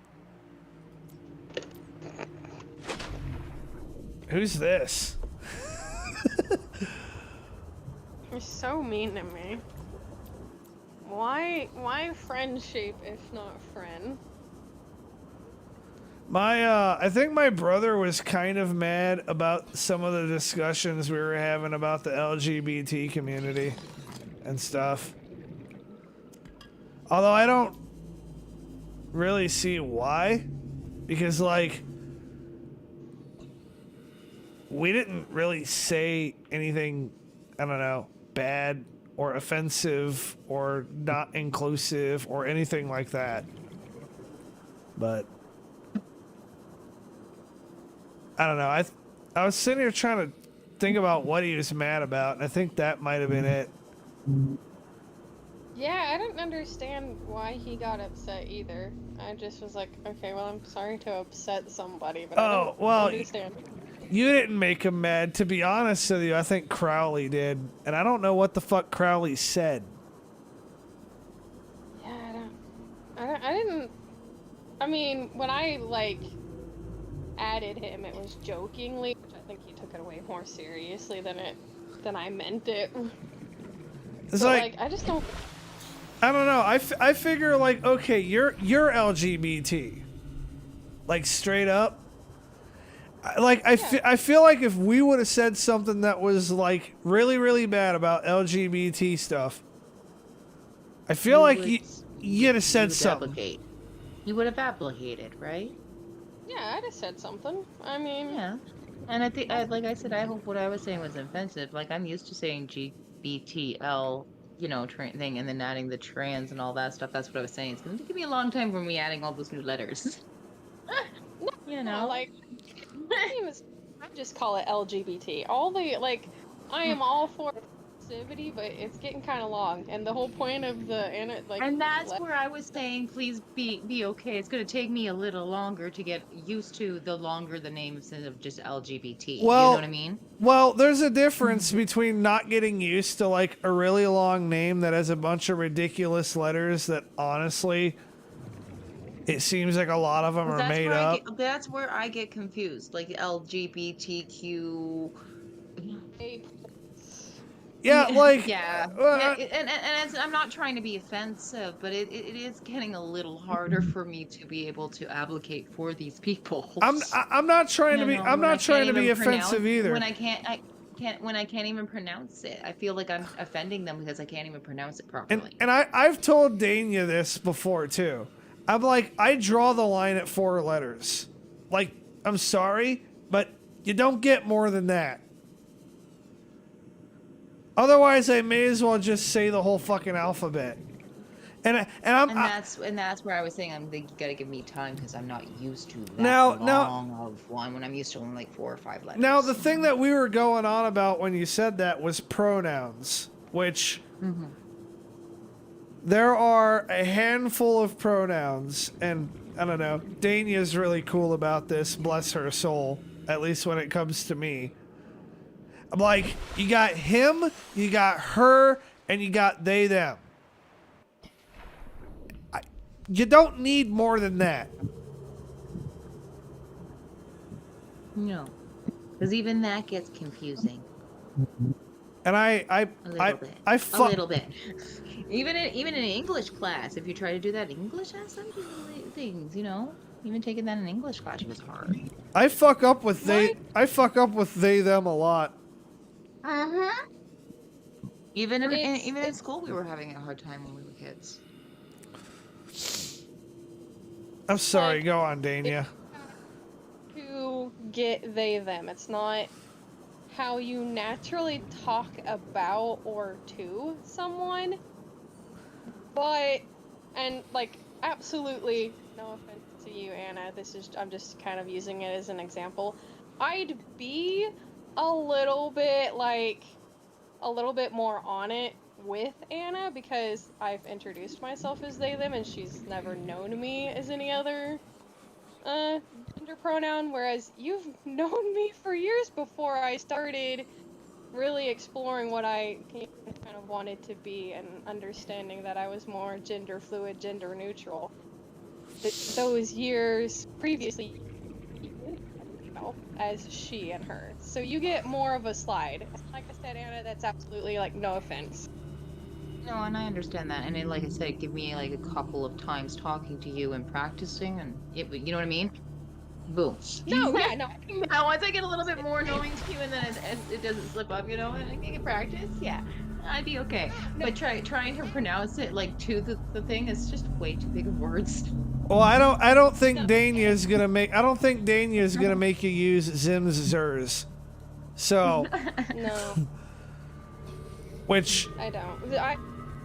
Who's this? You're so mean to me. Why friendship if not friend? I think my brother was kind of mad about some of the discussions we were having about the LGBT community and stuff. Although I don't really see why, because like we didn't really say anything, I don't know, bad or offensive or not inclusive or anything like that. But I don't know. I was sitting here trying to think about what he was mad about, and I think that might have been it. Yeah, I didn't understand why he got upset either. I just was like, okay, well, I'm sorry to upset somebody, but I don't understand. You didn't make him mad. To be honest with you, I think Crowley did, and I don't know what the fuck Crowley said. Yeah, I didn't. I mean, when I like added him, it was jokingly, which I think he took it way more seriously than I meant it. It's but, like I just don't. I don't know. I figure like, okay, you're LGBT, like straight up. I feel like if we would have said something that was like really really bad about LGBT stuff, I feel you'd have said something. You would have applicated, right? Yeah, I'd have said something. I mean, Yeah. And I think, like I said, I hope what I was saying was offensive. Like, I'm used to saying GBTL, you know, thing, and then adding the trans and all that stuff. That's what I was saying. It's going to take me a long time for me adding all those new letters. You know? like, I just call it LGBT. All the, like, I am all for inclusivity, but it's getting kind of long. And the whole point of and that's where I was saying, please be okay. It's going to take me a little longer to get used to the longer the name instead of just LGBT. Well, you know what I mean? Well, there's a difference between not getting used to like a really long name that has a bunch of ridiculous letters that honestly, it seems like a lot of them are made up. That's where I get confused. Like LGBTQ. Yeah, like and I'm not trying to be offensive, but it is getting a little harder for me to be able to advocate for these people. I'm not trying to be offensive either. When I can't even pronounce it, I feel like I'm offending them because I can't even pronounce it properly. And I've told Dania this before too. I'm like, I draw the line at 4 letters. Like, I'm sorry, but you don't get more than that. Otherwise, I may as well just say the whole fucking alphabet. And that's where I was saying you gotta give me time because I'm not used to that long of one when I'm used to only like 4 or 5 letters. Now the thing that we were going on about when you said that was pronouns, which there are a handful of pronouns, and I don't know, Dania's really cool about this, bless her soul, at least when it comes to me. I'm like, you got him, you got her, and you got they, them. You don't need more than that. No, because even that gets confusing. And a little bit. Even in English class, if you try to do that English has some things, you know. Even taking that in English class was hard. I fuck up with they them a lot. Even in school, we were having a hard time when we were kids. I'm sorry. Go on, Dania. To get they them. It's not how you naturally talk about or to someone. But, and like, absolutely, no offense to you, Anna. I'm just kind of using it as an example. I'd be a little bit more on it with Anna because I've introduced myself as they them and she's never known me as any other gender pronoun, whereas you've known me for years before I started really exploring what I kind of wanted to be and understanding that I was more gender fluid, gender neutral. Those years previously, you know, as she and her. So you get more of a slide. Like I said, Anna, that's absolutely like no offense. No, and I understand that. And then, like I said, give me like a couple of times talking to you and practicing, and you know what I mean? Boom. No, yeah, no. Now, once I get a little bit more knowing to you, and then it doesn't slip up, you know, and I can practice, yeah, I'd be okay. But trying to pronounce it like to the thing is just way too big of words. Well, I don't think Danya's gonna make. I don't think Danya's gonna make you use Zim's Zers. So, No, which I don't.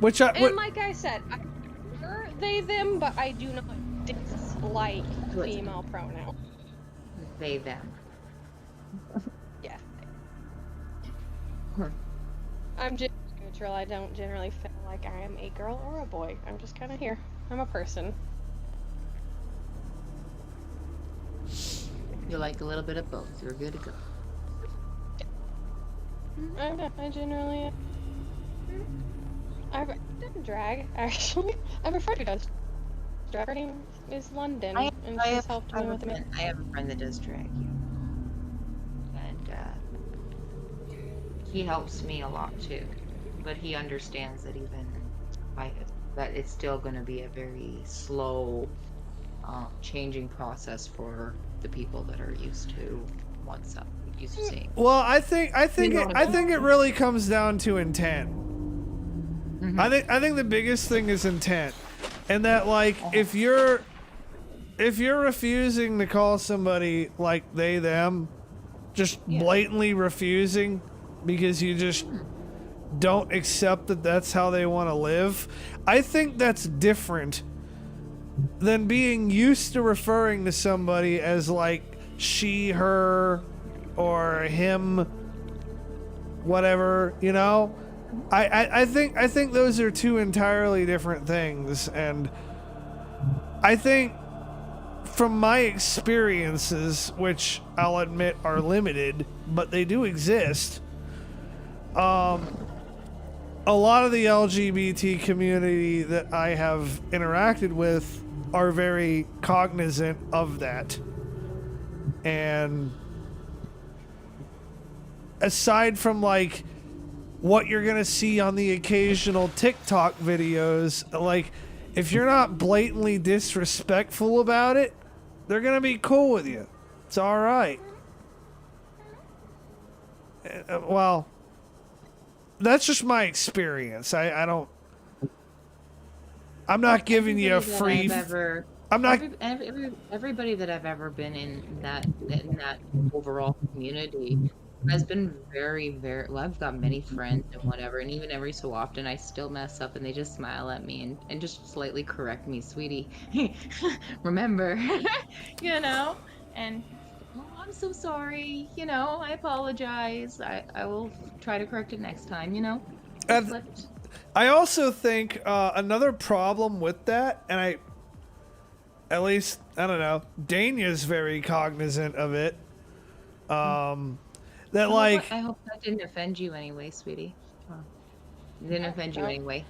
what, Like I said, I prefer they them, but I do not dislike female pronouns. They, them. Yeah. I'm just neutral. I don't generally feel like I am a girl or a boy. I'm just kind of here. I'm a person. You like a little bit of both. You're good to go. I generally am. I've done drag, actually. I have a friend who does drag. Her name is London, and she's helped me with it. I have a friend that does drag you. And he helps me a lot too. But he understands that that it's still going to be a very slow changing process for the people that are used to used to seeing. well, I think it really comes down to intent. Mm-hmm. I think the biggest thing is intent, and that like if you're refusing to call somebody like they them, just blatantly refusing because you just don't accept that that's how they want to live, I think that's different than being used to referring to somebody as like she, her, or him, whatever, you know. I think those are two entirely different things, and I think from my experiences, which I'll admit are limited, but they do exist, a lot of the LGBT community that I have interacted with are very cognizant of that. And aside from like what you're gonna see on the occasional TikTok videos, like if you're not blatantly disrespectful about it, they're gonna be cool with you. It's all right. Well, that's just my experience. I'm not giving you a free. I'm not. Everybody that I've ever been in that overall community has been very, very. Well, I've got many friends and whatever, and even every so often I still mess up, and they just smile at me and just slightly correct me, sweetie. Remember, you know, and. Oh, I'm so sorry. You know, I apologize. I will try to correct it next time. You know. I also think another problem with that, and at least, I don't know, Danya's very cognizant of it. That like... I hope that didn't offend you anyway, sweetie. It didn't offend you anyway.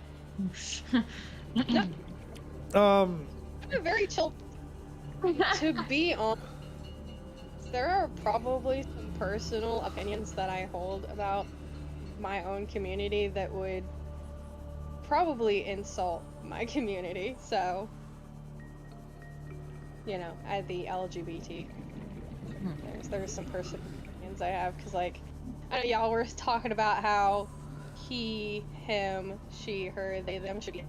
I'm very chill. To be honest, there are probably some personal opinions that I hold about my own community that would probably insult my community, so, you know, the LGBT. There's some personal opinions I have, because, like, I know y'all were talking about how he, him, she, her, they, them should be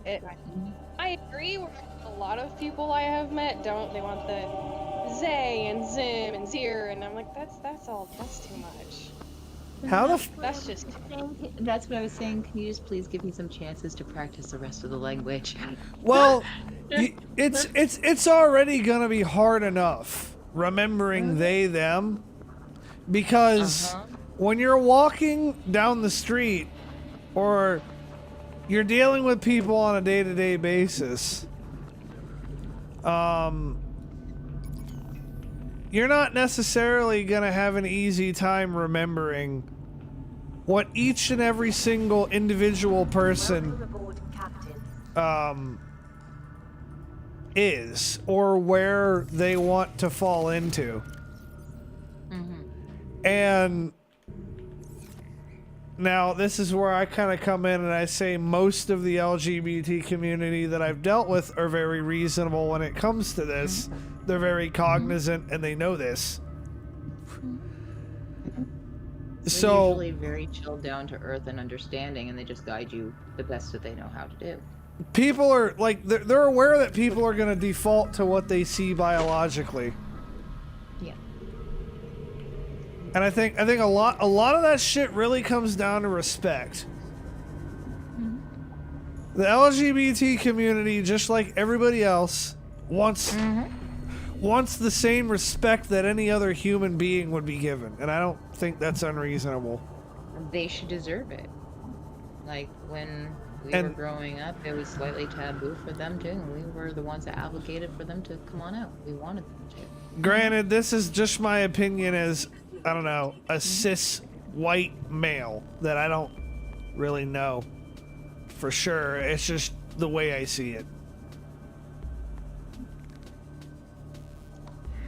it. I agree with a lot of people I have met they want the Zay and Zim and Zir, and I'm like, that's too much. That's just... That's what I was saying. Can you just please give me some chances to practice the rest of the language? Well, it's already gonna be hard enough remembering they, them, because when you're walking down the street or you're dealing with people on a day-to-day basis, you're not necessarily gonna have an easy time remembering what each and every single individual person Welcome aboard, Captain. is, or where they want to fall into. And now this is where I kind of come in and I say most of the LGBT community that I've dealt with are very reasonable when it comes to this. They're very cognizant and they know this. They're So usually very chilled down to earth and understanding, and they just guide you the best that they know how to do. people are like, they're aware that people are going to default to what they see biologically. Yeah. And I think a lot of that shit really comes down to respect. The LGBT community, just like everybody else, wants the same respect that any other human being would be given, and I don't think that's unreasonable. They should deserve it. Like when we were growing up, it was slightly taboo for them too, and we were the ones that advocated for them to come on out. We wanted them to. Granted, this is just my opinion as, I don't know, a cis white male that I don't really know for sure. It's just the way I see it.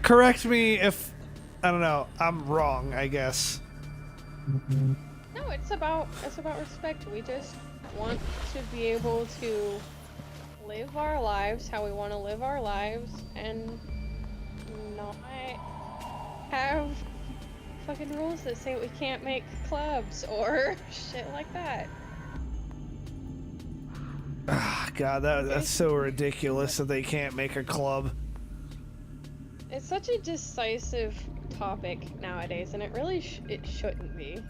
Correct me if, I don't know, I'm wrong, I guess. No, it's about respect. We just want to be able to live our lives how we want to live our lives and not have fucking rules that say we can't make clubs or shit like that. Ah, God, that's so ridiculous that they can't make a club. It's such a decisive topic nowadays, and it really it shouldn't be.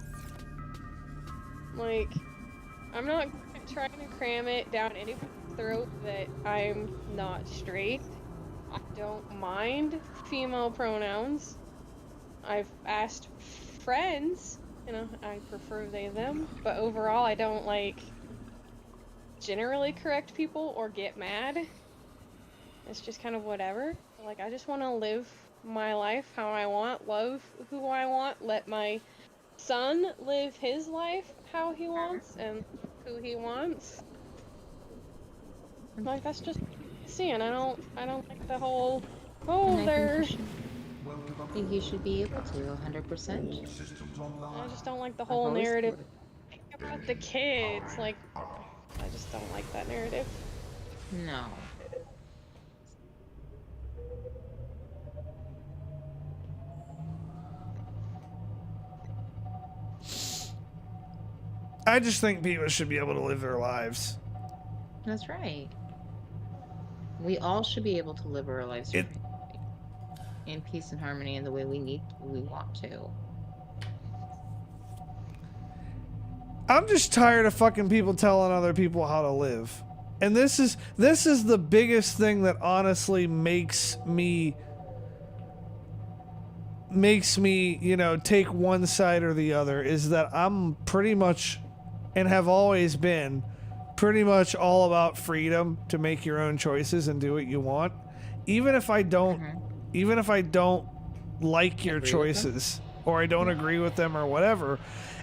Like, I'm not trying to cram it down anybody's throat that I'm not straight. I don't mind female pronouns. I've asked friends, you know, I prefer they, them, but overall I don't, like, generally correct people or get mad. It's just kind of whatever. Like, I just want to live my life how I want, love who I want, let my son live his life how he wants and who he wants. Like, that's just seeing. I don't like the whole, And they're... I think you should be able to, 100%. I just don't like the whole narrative about the kids. Like, I just don't like that narrative. No. I just think people should be able to live their lives. That's right. We all should be able to live our lives in peace and harmony in the way we want to. I'm just tired of fucking people telling other people how to live. And this is the biggest thing that honestly makes me, you know, take one side or the other, is that I'm pretty much, and have always been, pretty much all about freedom to make your own choices and do what you want. Even if I don't like your choices or I don't agree with them or whatever,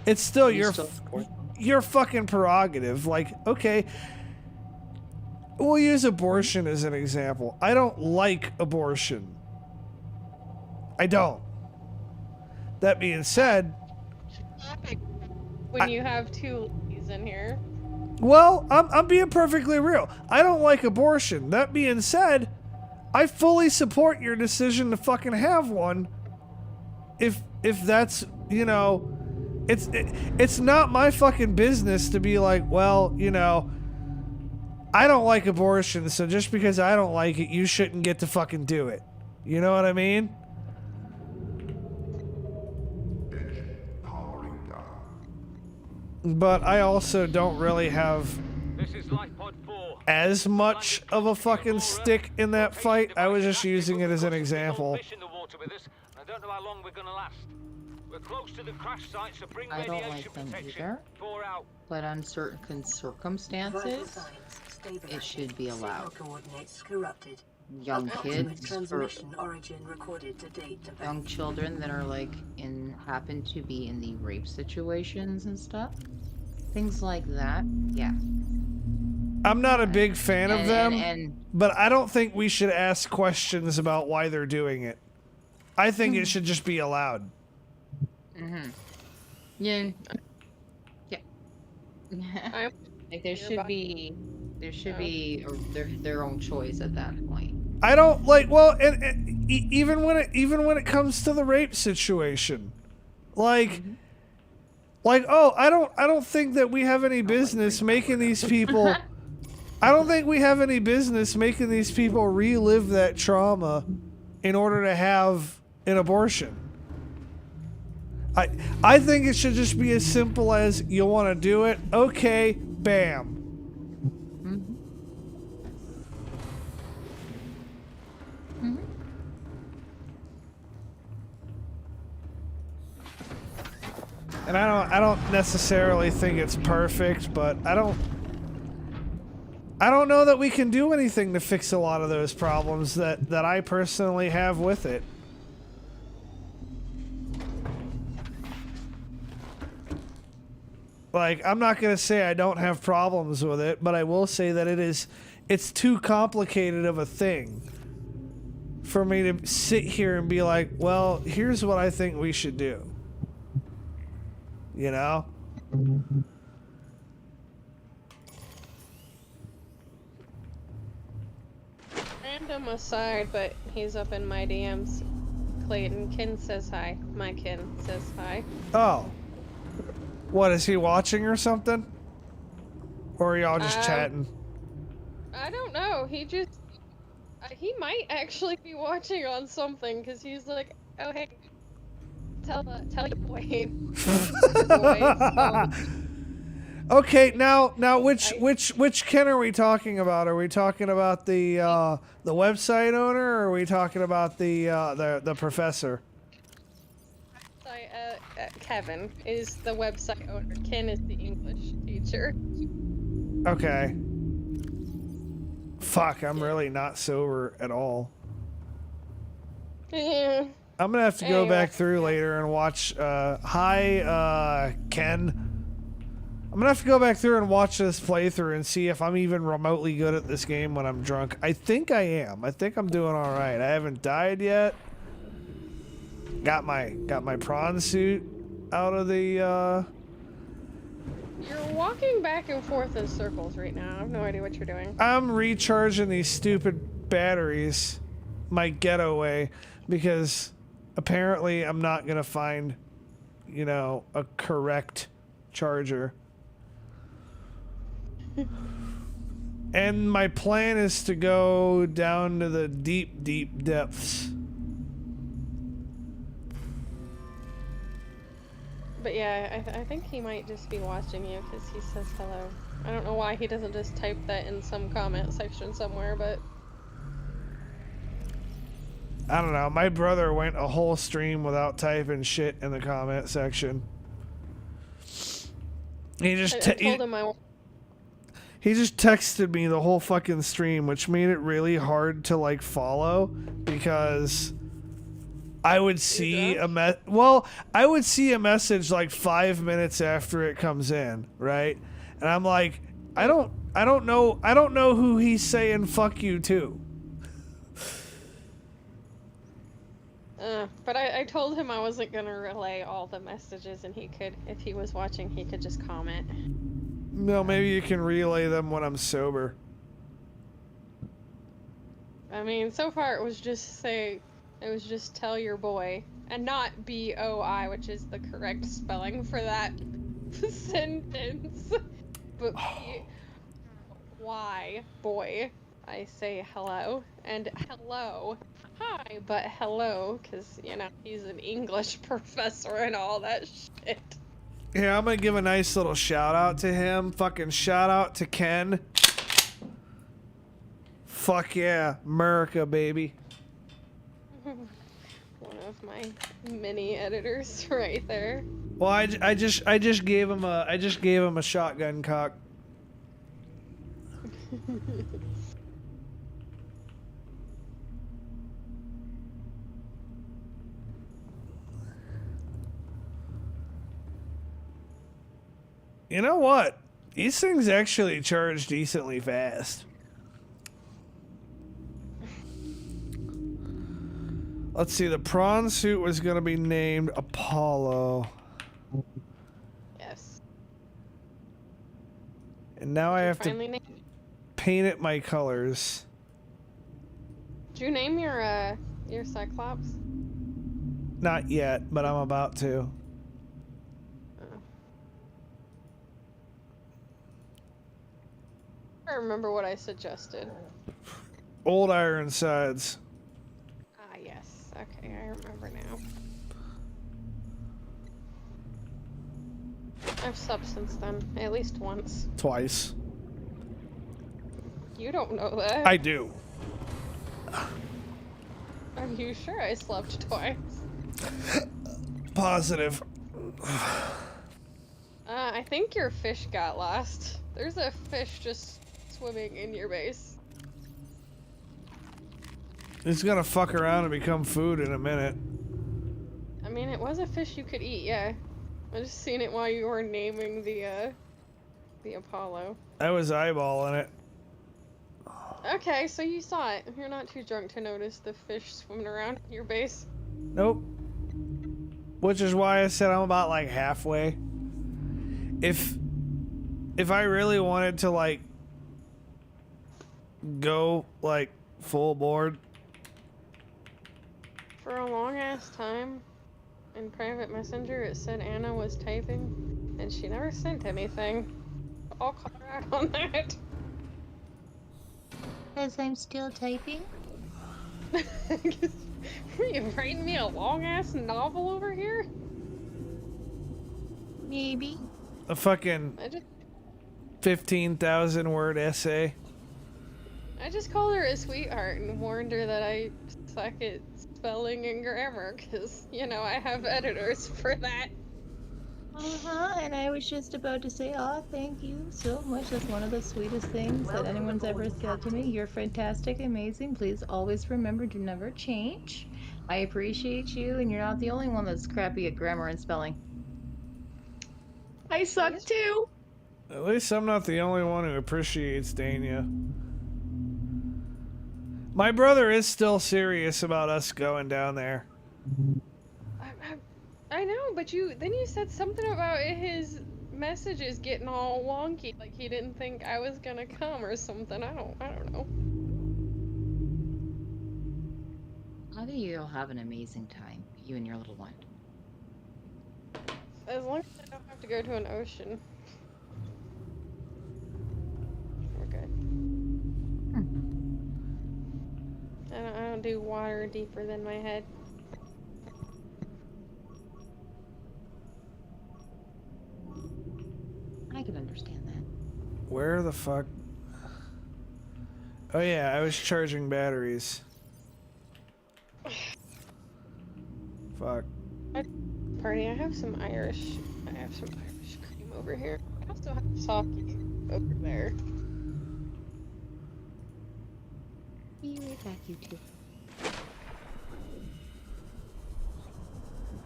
it's still your fucking prerogative. Like, okay, we'll use abortion as an example. I don't like abortion. I don't. That being said, When you have two ladies in here. well, I'm being perfectly real. I don't like abortion. That being said, I fully support your decision to fucking have one. If that's, you know, it's not my fucking business to be like, well, you know, I don't like abortion, so just because I don't like it, you shouldn't get to fucking do it. You know what I mean? But I also don't really have This is Lifepod 4. as much of a fucking stick in that fight. I was just using it as an example. Fish in the water with us, and I don't know how long we're gonna last. We're close to the crash site, so bring I don't radiation like them protection. either. 4 out. But on certain Vital circumstances, signs stabilizing. it should be Signal allowed. coordinates corrupted. Young Approximate kids or transmission origin recorded to date. young children that are like happen to be in the rape situations and stuff. Things like that. Yeah. I'm not a big fan of them, And but I don't think we should ask questions about why they're doing it. I think it should just be allowed. yeah. Yeah. I'm Like there should be their own choice at that point. I don't like, well, and even when it comes to the rape situation, like, oh, I don't think that we have any business making these people. I don't think we have any business making these people relive that trauma in order to have an abortion. I think it should just be as simple as you want to do it, okay, bam. And I don't necessarily think it's perfect, but I don't know that we can do anything to fix a lot of those problems that I personally have with it. Like, I'm not going to say I don't have problems with it, but I will say that it's too complicated of a thing for me to sit here and be like, well, here's what I think we should do. You know? random aside, but he's up in my DMs. Clayton, Kin says hi. My Kin says hi. Oh. What, is he watching or something? Or are y'all just chatting? I don't know. He just... he might actually be watching on something, because he's like, oh, hey, tell your boy. Okay, now which Ken are we talking about? Are we talking about the website owner, or are we talking about the professor? Kevin is the website owner. Ken is the English teacher. Okay. Fuck, I'm really not sober at all. Yeah. I'm gonna have to go back through later and watch. Hi, Ken. I'm gonna have to go back through and watch this playthrough and see if I'm even remotely good at this game when I'm drunk. I think I am. I think I'm doing all right. I haven't died yet. Got my prawn suit out of the. You're walking back and forth in circles right now. I have no idea what you're doing. I'm recharging these stupid batteries, my getaway, because apparently I'm not gonna find, a correct charger. And my plan is to go down to the deep, deep depths. But yeah, I think he might just be watching you because he says hello. I don't know why he doesn't just type that in some comment section somewhere, but... I don't know. My brother went a whole stream without typing shit in the comment section. He just I told him he just texted me the whole fucking stream, which made it really hard to follow, because I would see I would see a message 5 minutes after it comes in, right? And I'm like, I don't know who he's saying fuck you to. But I told him I wasn't gonna relay all the messages, and he could, if he was watching, he could just comment. No, maybe you can relay them when I'm sober. I mean, so far it was just tell your boy, and not BOI, which is the correct spelling for that sentence. But Y, boy. I say hello, and hello. Hi, but hello, because, he's an English professor and all that shit. Yeah, I'm gonna give a nice little shout out to him. Fucking shout out to Ken. Fuck yeah, America, baby. Well, of my mini editors right there. Well, I just gave him a shotgun cock. You know what? These things actually charge decently fast. Let's see, the prawn suit was gonna be named Apollo. Yes. And now I have to Finally named. paint it my colors. Did you name your Cyclops? Not yet, but I'm about to. I remember what I suggested. Old Ironsides. Ah, yes. Okay, I remember now. I've subbed since then, at least once. Twice. You don't know that. I do. Are you sure I slept twice? Positive. I think your fish got lost. There's a fish just swimming in your base. It's gonna fuck around and become food in a minute. I mean, it was a fish you could eat, yeah. I just seen it while you were naming the Apollo. I was eyeballing it. Okay, so you saw it. You're not too drunk to notice the fish swimming around your base. Nope. Which is why I said I'm about like halfway. If I really wanted to like go like full board. For a long ass time, in private messenger, it said Anna was typing, and she never sent anything. I'll call her out on that. Because I'm still typing? Are you writing me a long ass novel over here? Maybe. A fucking 15,000 word essay. I just called her a sweetheart and warned her that I suck at spelling and grammar, because, you know, I have editors for that. And I was just about to say, oh, thank you so much. That's one of the sweetest things that anyone's ever said to me. You're fantastic, amazing. Please always remember to never change. I appreciate you, and you're not the only one that's crappy at grammar and spelling. I suck too. At least I'm not the only one who appreciates Dania. My brother is still serious about us going down there. I know, but then you said something about his messages getting all wonky, like he didn't think I was gonna come or something. I don't know. I think you'll have an amazing time, you and your little one. As long as I don't have to go to an ocean. We're good. I don't do water deeper than my head. I can understand that. Where the fuck? Oh yeah, I was charging batteries. Fuck. Party, I have some Irish cream over here. I also have sake over there. Be right back, you two.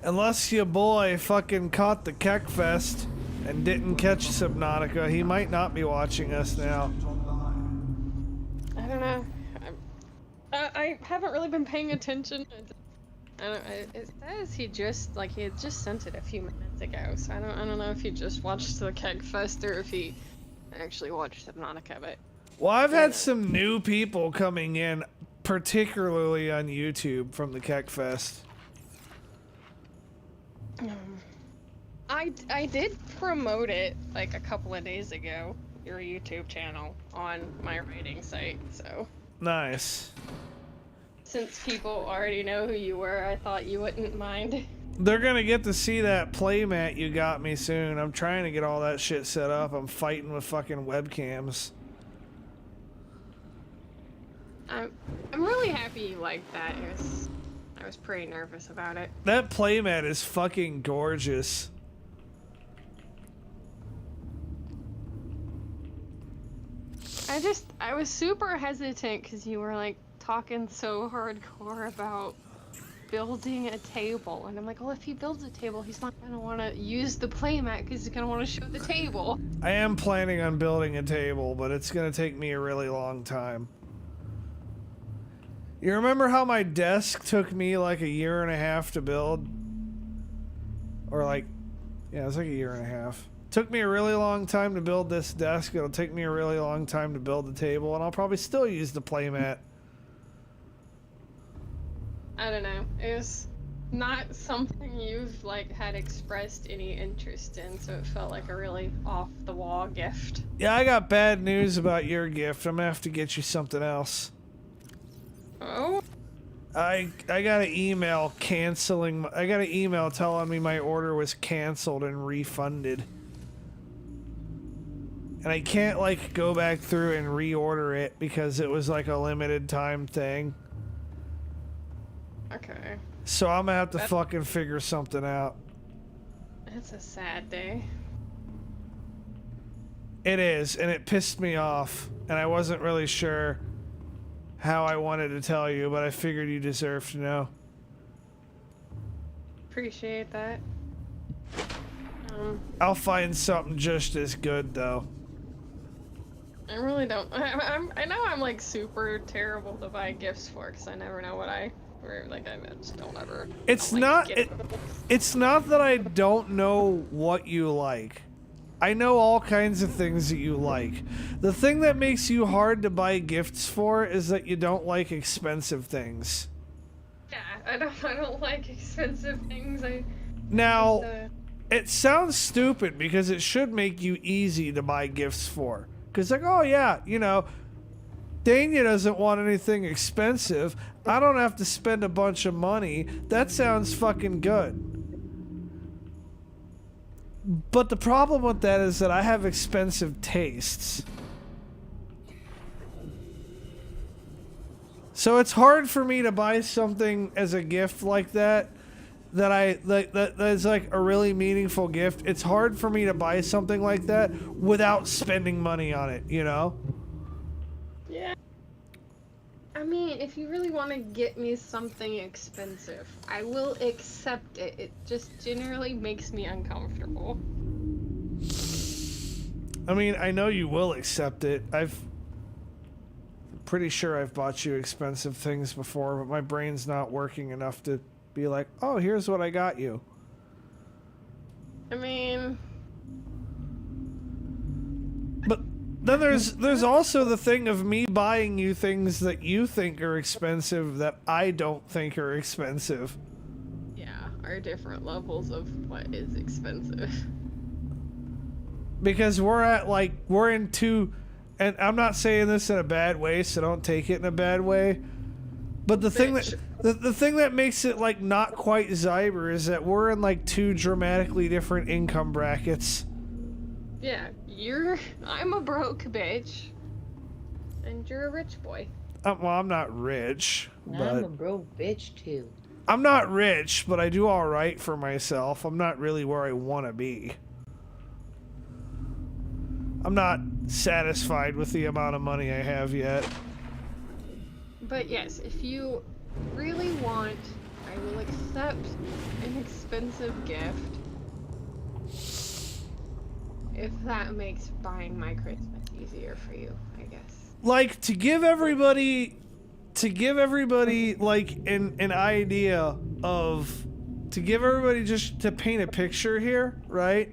Unless your boy fucking caught the Keckfest and didn't catch Subnautica, he might not be watching us now. I don't know. I haven't really been paying attention. It says he had just sent it a few minutes ago, so I don't know if he just watched the Kegfest or if he actually watched Subnautica, but... Well, I've had some new people coming in, particularly on YouTube from the Keckfest. I did promote it like a couple of days ago, your YouTube channel, on my writing site, so... Nice. Since people already know who you were, I thought you wouldn't mind. They're gonna get to see that playmat you got me soon. I'm trying to get all that shit set up. I'm fighting with fucking webcams. I'm really happy you like that. I was pretty nervous about it. That playmat is fucking gorgeous. I was super hesitant because you were like talking so hardcore about building a table, and I'm like, well, if he builds a table, he's not gonna want to use the playmat because he's gonna want to show the table. I am planning on building a table, but it's gonna take me a really long time. You remember how my desk took me like a year and a half to build? Or like, yeah, it was like a year and a half. Took me a really long time to build this desk. It'll take me a really long time to build the table, and I'll probably still use the playmat. I don't know. It was not something you've like had expressed any interest in, so it felt like a really off-the-wall gift. Yeah, I got bad news about your gift. I'm gonna have to get you something else. Oh? I got an email canceling. I got an email telling me my order was canceled and refunded. And I can't like go back through and reorder it because it was like a limited time thing. Okay. So I'm gonna have to fucking figure something out. It's a sad day. It is, and it pissed me off, and I wasn't really sure how I wanted to tell you, but I figured you deserve to know. Appreciate that. I'll find something just as good, though. I really don't. I know I'm like super terrible to buy gifts for because I never know what I just don't ever. It's don't not. like It's not that I don't know what you like. I know all kinds of things that you like. The thing that makes you hard to buy gifts for is that you don't like expensive things. Yeah, I don't like expensive things. Now, Just, it sounds stupid because it should make you easy to buy gifts for. Because like, oh yeah, you know, Dania doesn't want anything expensive. I don't have to spend a bunch of money. That sounds fucking good. But the problem with that is that I have expensive tastes. So it's hard for me to buy something as a gift like that that is like a really meaningful gift. It's hard for me to buy something like that without spending money on it, you know? yeah. I mean, if you really want to get me something expensive, I will accept it. It just generally makes me uncomfortable. I mean, I know you will accept it. Pretty sure I've bought you expensive things before, but my brain's not working enough to be like, oh, here's what I got you. I mean, But then there's also the thing of me buying you things that you think are expensive that I don't think are expensive. yeah, are different levels of what is expensive. Because we're in two, and I'm not saying this in a bad way, so don't take it in a bad way. But the thing that the thing that makes it like not quite Zyber is that we're in like two dramatically different income brackets. Yeah, I'm a broke bitch, and you're a rich boy. Well, I'm not rich, I'm a but broke bitch too. I'm not rich, but I do all right for myself. I'm not really where I want to be. I'm not satisfied with the amount of money I have yet. But yes, if you really want, I will accept an expensive gift. If that makes buying my Christmas easier for you, I guess. Like to give everybody like an idea of, to give everybody, just to paint a picture here, right?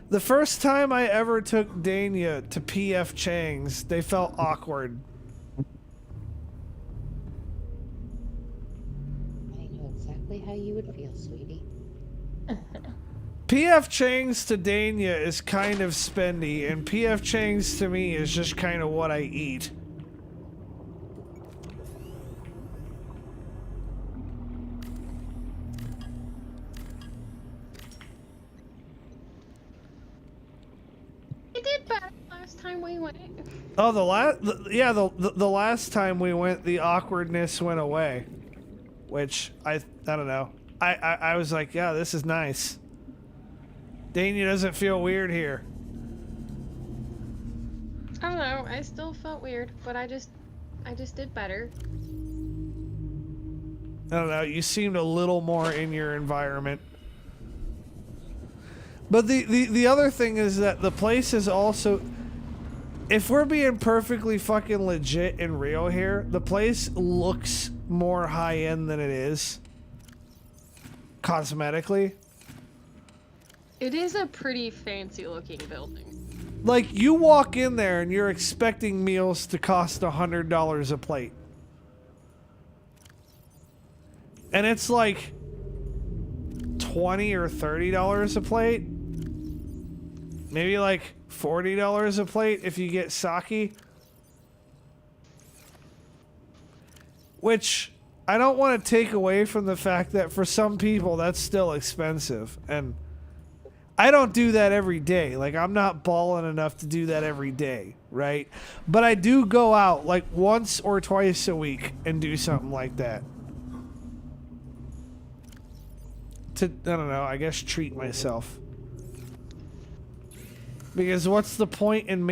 The first time I ever took Dania to PF Chang's, they felt awkward. I know exactly how you would feel, sweetie. PF Chang's to Dania is kind of spendy, and PF Chang's to me is just kind of what I eat. It did better last time we went. Oh, the last time we went, the awkwardness went away. which I don't know. I was like, yeah, this is nice. Dania doesn't feel weird here. I don't know. I still felt weird, but I just did better. I don't know. You seemed a little more in your environment. But the other thing is that the place is also, if we're being perfectly fucking legit and real here, the place looks more high end than it is. Cosmetically. It is a pretty fancy looking building. Like, you walk in there and you're expecting meals to cost $100 a plate. And it's like $20 or $30 a plate. Maybe like $40 a plate if you get sake. Which I don't want to take away from the fact that for some people that's still expensive. And I don't do that every day. Like, I'm not balling enough to do that every day, right? But I do go out like once or twice a week and do something like that. To, I don't know, I guess treat myself. Because what's the point in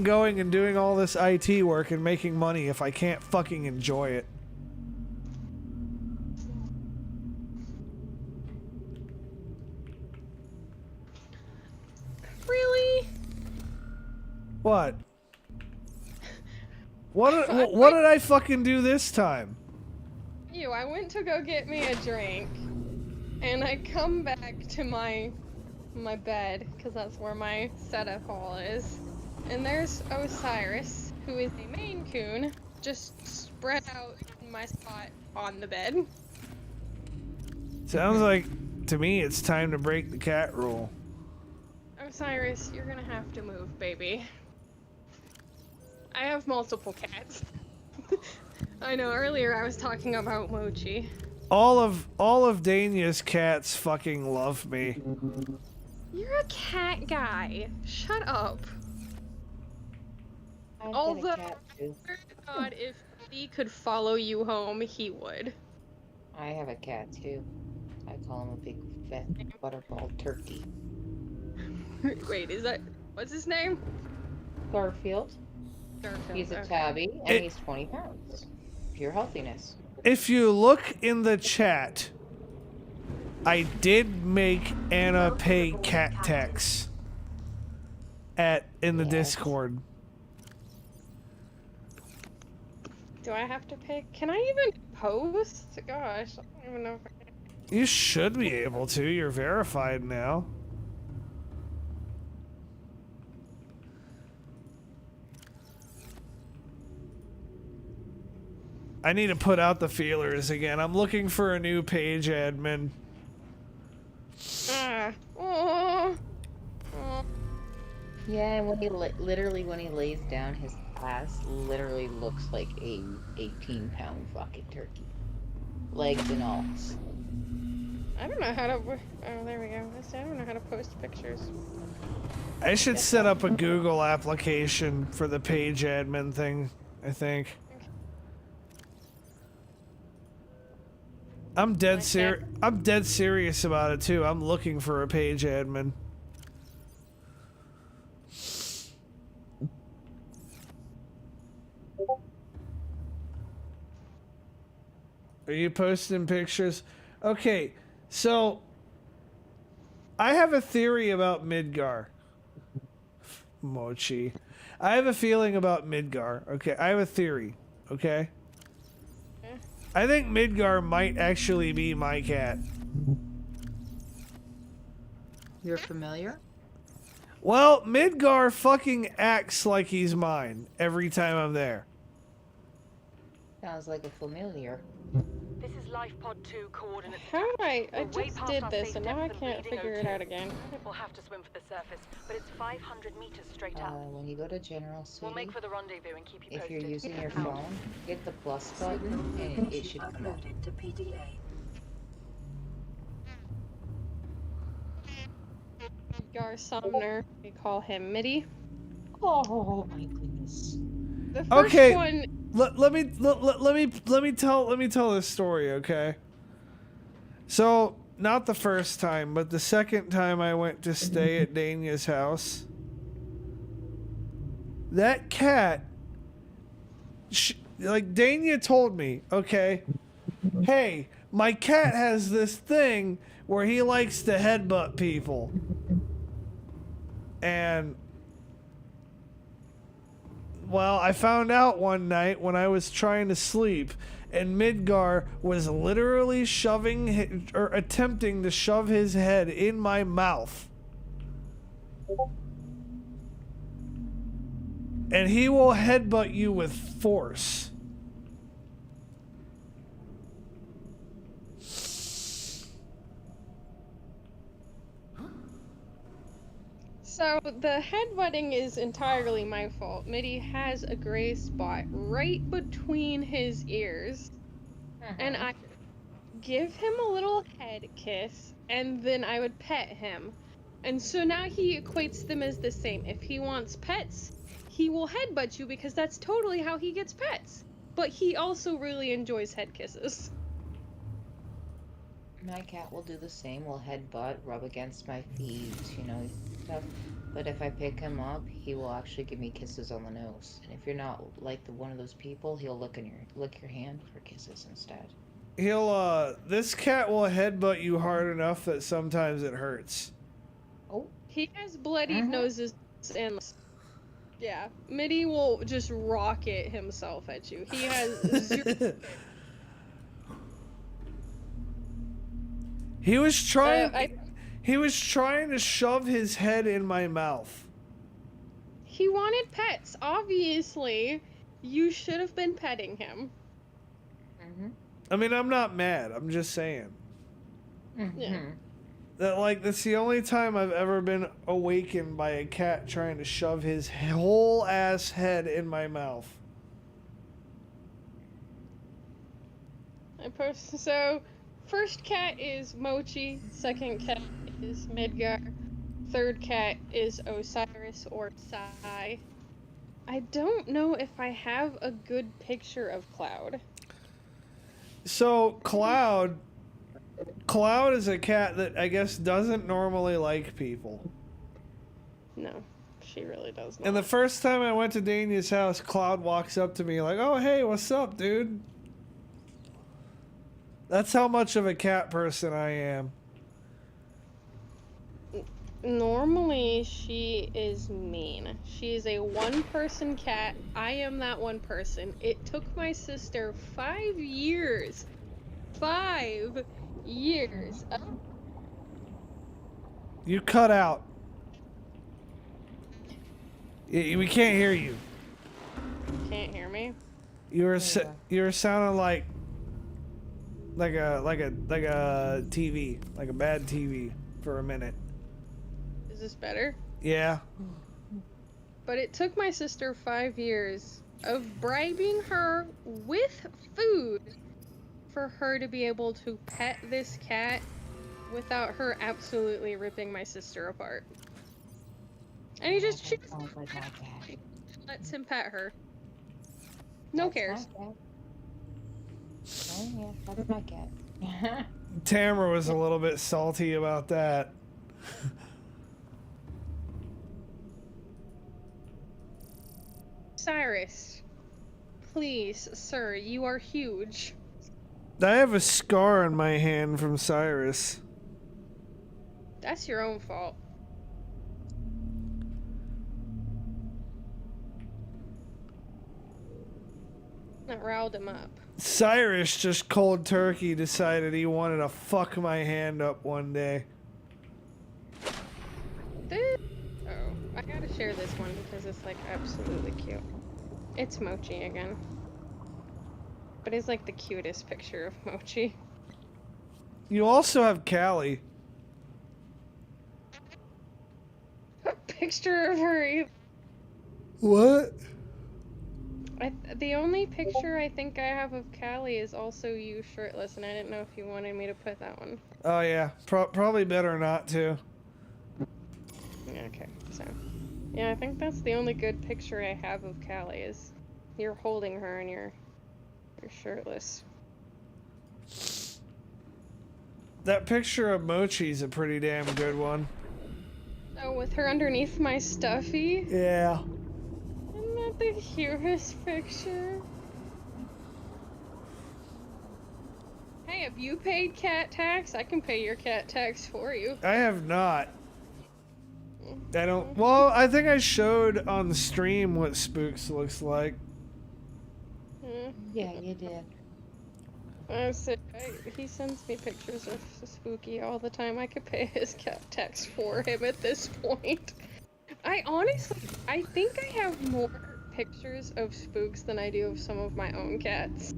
going and doing all this IT work and making money if I can't fucking enjoy it? Really? What? What did I fucking do this time? I went to go get me a drink, and I come back to my bed, because that's where my setup hall is, and there's Osiris, who is a Maine Coon, just spread out in my spot on the bed. Sounds like, to me, it's time to break the cat rule. Osiris, you're gonna have to move, baby. I have multiple cats. I know, earlier I was talking about Mochi. All of Dania's cats fucking love me. You're a cat guy. Shut up. Although, God, if he could follow you home, he would. I have a cat too. I call him a big fat butterball turkey. Wait, what's his name? Garfield. Garfield. He's a tabby and he's 20 pounds. Pure healthiness. If you look in the chat, I did make Anna pay cat tax in the Discord. Do I have to pay? Can I even post? Gosh, I don't even know if I can. You should be able to. You're verified now. I need to put out the feelers again. I'm looking for a new page admin. Yeah, and when he literally when he lays down, his ass literally looks like a 18-pound fucking turkey, legs and all. I don't know how to. Oh, there we go. I don't know how to post pictures. I should set up a Google application for the page admin thing, I think. I'm dead serious about it too. I'm looking for a page admin. Are you posting pictures? Okay, so I have a theory about Midgar. Mochi. I have a feeling about Midgar. Okay, I have a theory. Okay? I think Midgar might actually be my cat. You're familiar? Well, Midgar fucking acts like he's mine every time I'm there. Sounds like a familiar. This is LifePod 2 coordinates. How do I We're way just past did our this safe and now I depth and can't bleeding figure it O2. out again. We'll have to swim for the surface, but it's 500 meters straight up. When you go to General City, We'll make for the rendezvous and keep you if posted. you're using your phone, hit the plus button and it should come up. Uploaded to PDA. Midgar Sumner, we call him Mitty. Oh my goodness. The first Okay. one let me tell this story, okay? So, not the first time, but the second time I went to stay at Dania's house, that cat, like Dania told me, okay, hey, my cat has this thing where he likes to headbutt people. And, well, I found out one night when I was trying to sleep, and Midgar was literally attempting to shove his head in my mouth. And he will headbutt you with force. So the headbutting is entirely my fault. Mitty has a gray spot right between his ears, and I give him a little head kiss, and then I would pet him. And so now he equates them as the same. If he wants pets, he will headbutt you because that's totally how he gets pets. But he also really enjoys head kisses. My cat will do the same. Will headbutt, rub against my feet, you know, stuff. But if I pick him up, he will actually give me kisses on the nose. And if you're not like one of those people, he'll lick your hand for kisses instead. This cat will headbutt you hard enough that sometimes it hurts. Oh. He has bloodied noses and... Yeah, Mitty will just rocket himself at you. He has zero... He was trying to shove his head in my mouth. He wanted pets. Obviously, you should have been petting him. I mean, I'm not mad. I'm just saying. Yeah. That's the only time I've ever been awakened by a cat trying to shove his whole ass head in my mouth. So, first cat is Mochi, second cat is Midgar, third cat is Osiris or Sai. I don't know if I have a good picture of Cloud. So, Cloud is a cat that I guess doesn't normally like people. No, she really does not. And the first time I went to Dania's house, Cloud walks up to me like, "Oh, hey, what's up, dude?" That's how much of a cat person I am. Normally, she is mean. She's a one-person cat. I am that one person. It took my sister 5 years. 5 years. You cut out. We can't hear you. Can't hear me? You were sounding like a TV, like a bad TV for a minute. Is this better? Yeah. But it took my sister 5 years of bribing her with food for her to be able to pet this cat without her absolutely ripping my sister apart. And he just lets him pet her. No cares. Oh yeah, that's my cat. Tamara was a little bit salty about that. Cyrus, please, sir, you are huge. I have a scar on my hand from Cyrus. That's your own fault. That riled him up. Cyrus just cold turkey decided he wanted to fuck my hand up one day. Oh, I gotta share this one because it's like absolutely cute. It's Mochi again. But it's like the cutest picture of Mochi. You also have Callie. A picture of her. What? The only picture I think I have of Callie is also you shirtless, and I didn't know if you wanted me to put that one. Oh yeah, probably better not to. Yeah, okay, so. Yeah, I think that's the only good picture I have of Callie is you're holding her and you're shirtless. That picture of Mochi's a pretty damn good one. Oh, with her underneath my stuffy? Yeah. Isn't that the cutest picture? Hey, have you paid cat tax? I can pay your cat tax for you. I have not. I don't. Well, I think I showed on the stream what Spooks looks like. Yeah, you did. He sends me pictures of Spooky all the time. I could pay his cat tax for him at this point. I think I have more pictures of Spooks than I do of some of my own cats.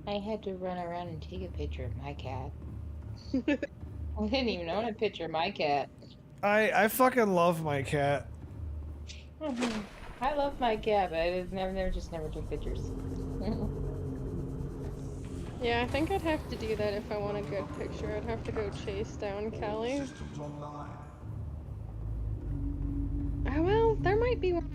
I had to run around and take a picture of my cat. I didn't even own a picture of my cat. I fucking love my cat. I love my cat, but I never took pictures. Yeah, I think I'd have to do that if I want a good picture. I'd have to go chase down Kelly. Oh, well, there might be one.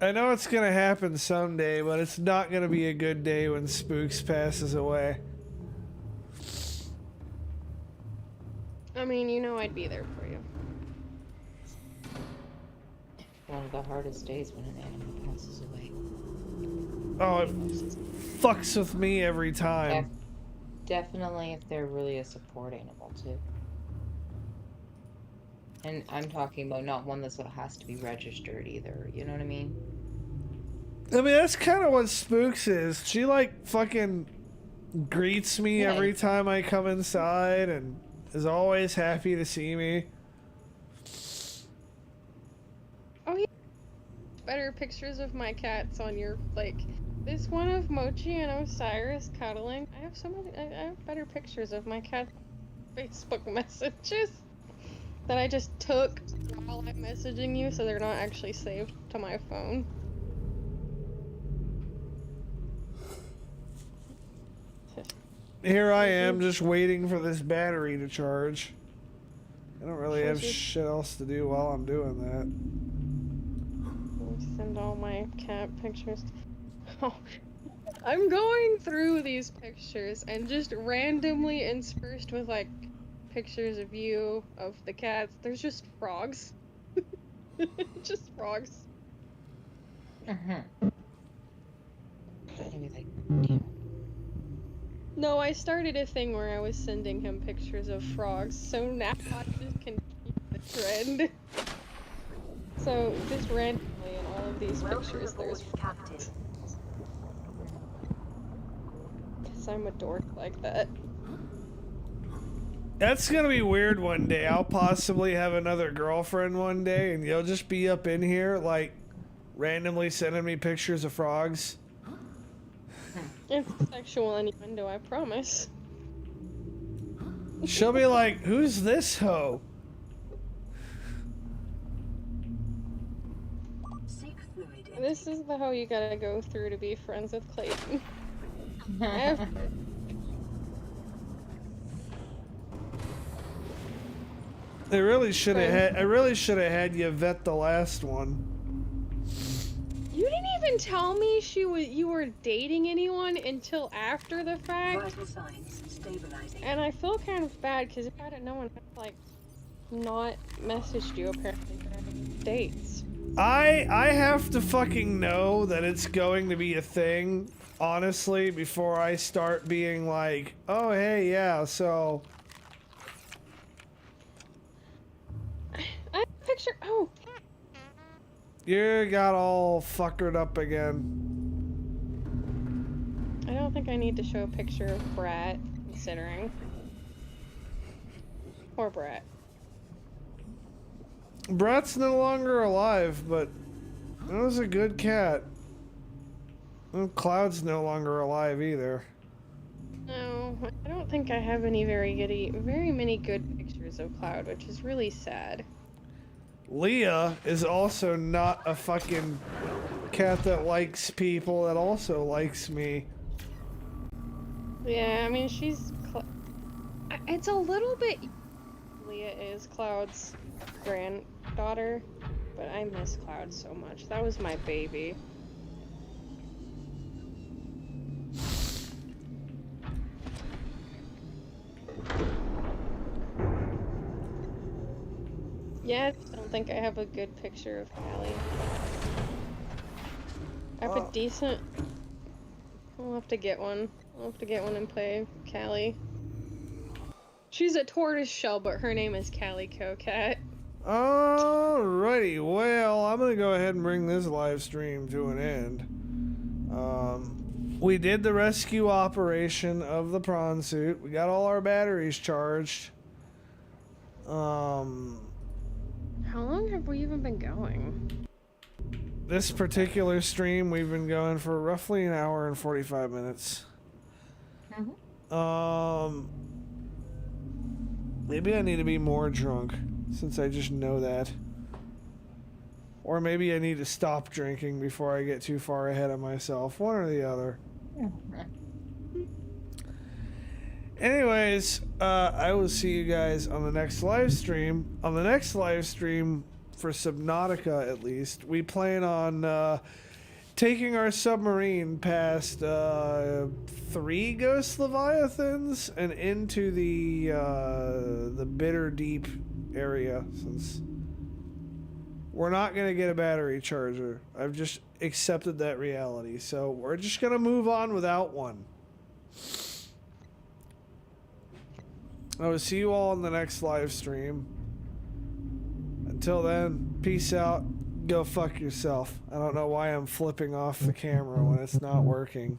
I know it's gonna happen someday, but it's not gonna be a good day when Spooks passes away. I mean, you know I'd be there for you. One of the hardest days when an animal passes away. Oh, it fucks with me every time. Definitely if they're really a support animal, too. And I'm talking about not one that has to be registered either, you know what I mean? I mean, that's kind of what Spooks is. She, like, fucking greets me every time I come inside and is always happy to see me. Oh, yeah. Better pictures of my cats on your, like, this one of Mochi and Osiris cuddling. I have better pictures of my cat Facebook messages that I just took while I'm messaging you, so they're not actually saved to my phone. Here I am just waiting for this battery to charge. I don't really have shit else to do while I'm doing that. I'll send all my cat pictures. Oh, I'm going through these pictures and just randomly interspersed with like pictures of you, of the cats. There's just frogs. Just frogs. No, I started a thing where I was sending him pictures of frogs, so now I just can keep the trend. So, just randomly in all of these pictures, there's frogs. Because I'm a dork like that. That's gonna be weird one day. I'll possibly have another girlfriend one day, and you'll just be up in here, like, randomly sending me pictures of frogs. It's sexual innuendo, I promise. She'll be like, who's this hoe? This is the hoe you gotta go through to be friends with Clayton. I really should have had you vet the last one. You didn't even tell me you were dating anyone until after the fact. Vital signs stabilizing. And I feel kind of bad because if I had known, I'd like not messaged you apparently for any dates. I have to fucking know that it's going to be a thing, honestly, before I start being like, oh hey, yeah, so I have a picture. Oh. you got all fuckered up again. I don't think I need to show a picture of Brat, considering. Poor Brat. Brat's no longer alive, but that was a good cat. And Cloud's no longer alive either. No, I don't think I have any very many good pictures of Cloud, which is really sad. Leah is also not a fucking cat that likes people, that also likes me. Yeah, I mean, it's a little bit... Leah is Cloud's granddaughter. But I miss Cloud so much. That was my baby. Yeah, I just don't think I have a good picture of Callie. I have a decent... I'll have to get one. I'll have to get one and play Callie. She's a tortoise shell, but her name is Calico Cat. Alrighty, well, I'm gonna go ahead and bring this live stream to an end. We did the rescue operation of the prawn suit. We got all our batteries charged. How long have we even been going? This particular stream, we've been going for roughly an hour and 45 minutes. Maybe I need to be more drunk, since I just know that. Or maybe I need to stop drinking before I get too far ahead of myself. One or the other. Anyways, I will see you guys on the next live stream. On the next live stream, for Subnautica at least, we plan on taking our submarine past 3 ghost leviathans and into the bitter deep area, since we're not going to get a battery charger. I've just accepted that reality, so we're just going to move on without one. I will see you all in the next live stream. Until then, peace out. Go fuck yourself. I don't know why I'm flipping off the camera when it's not working.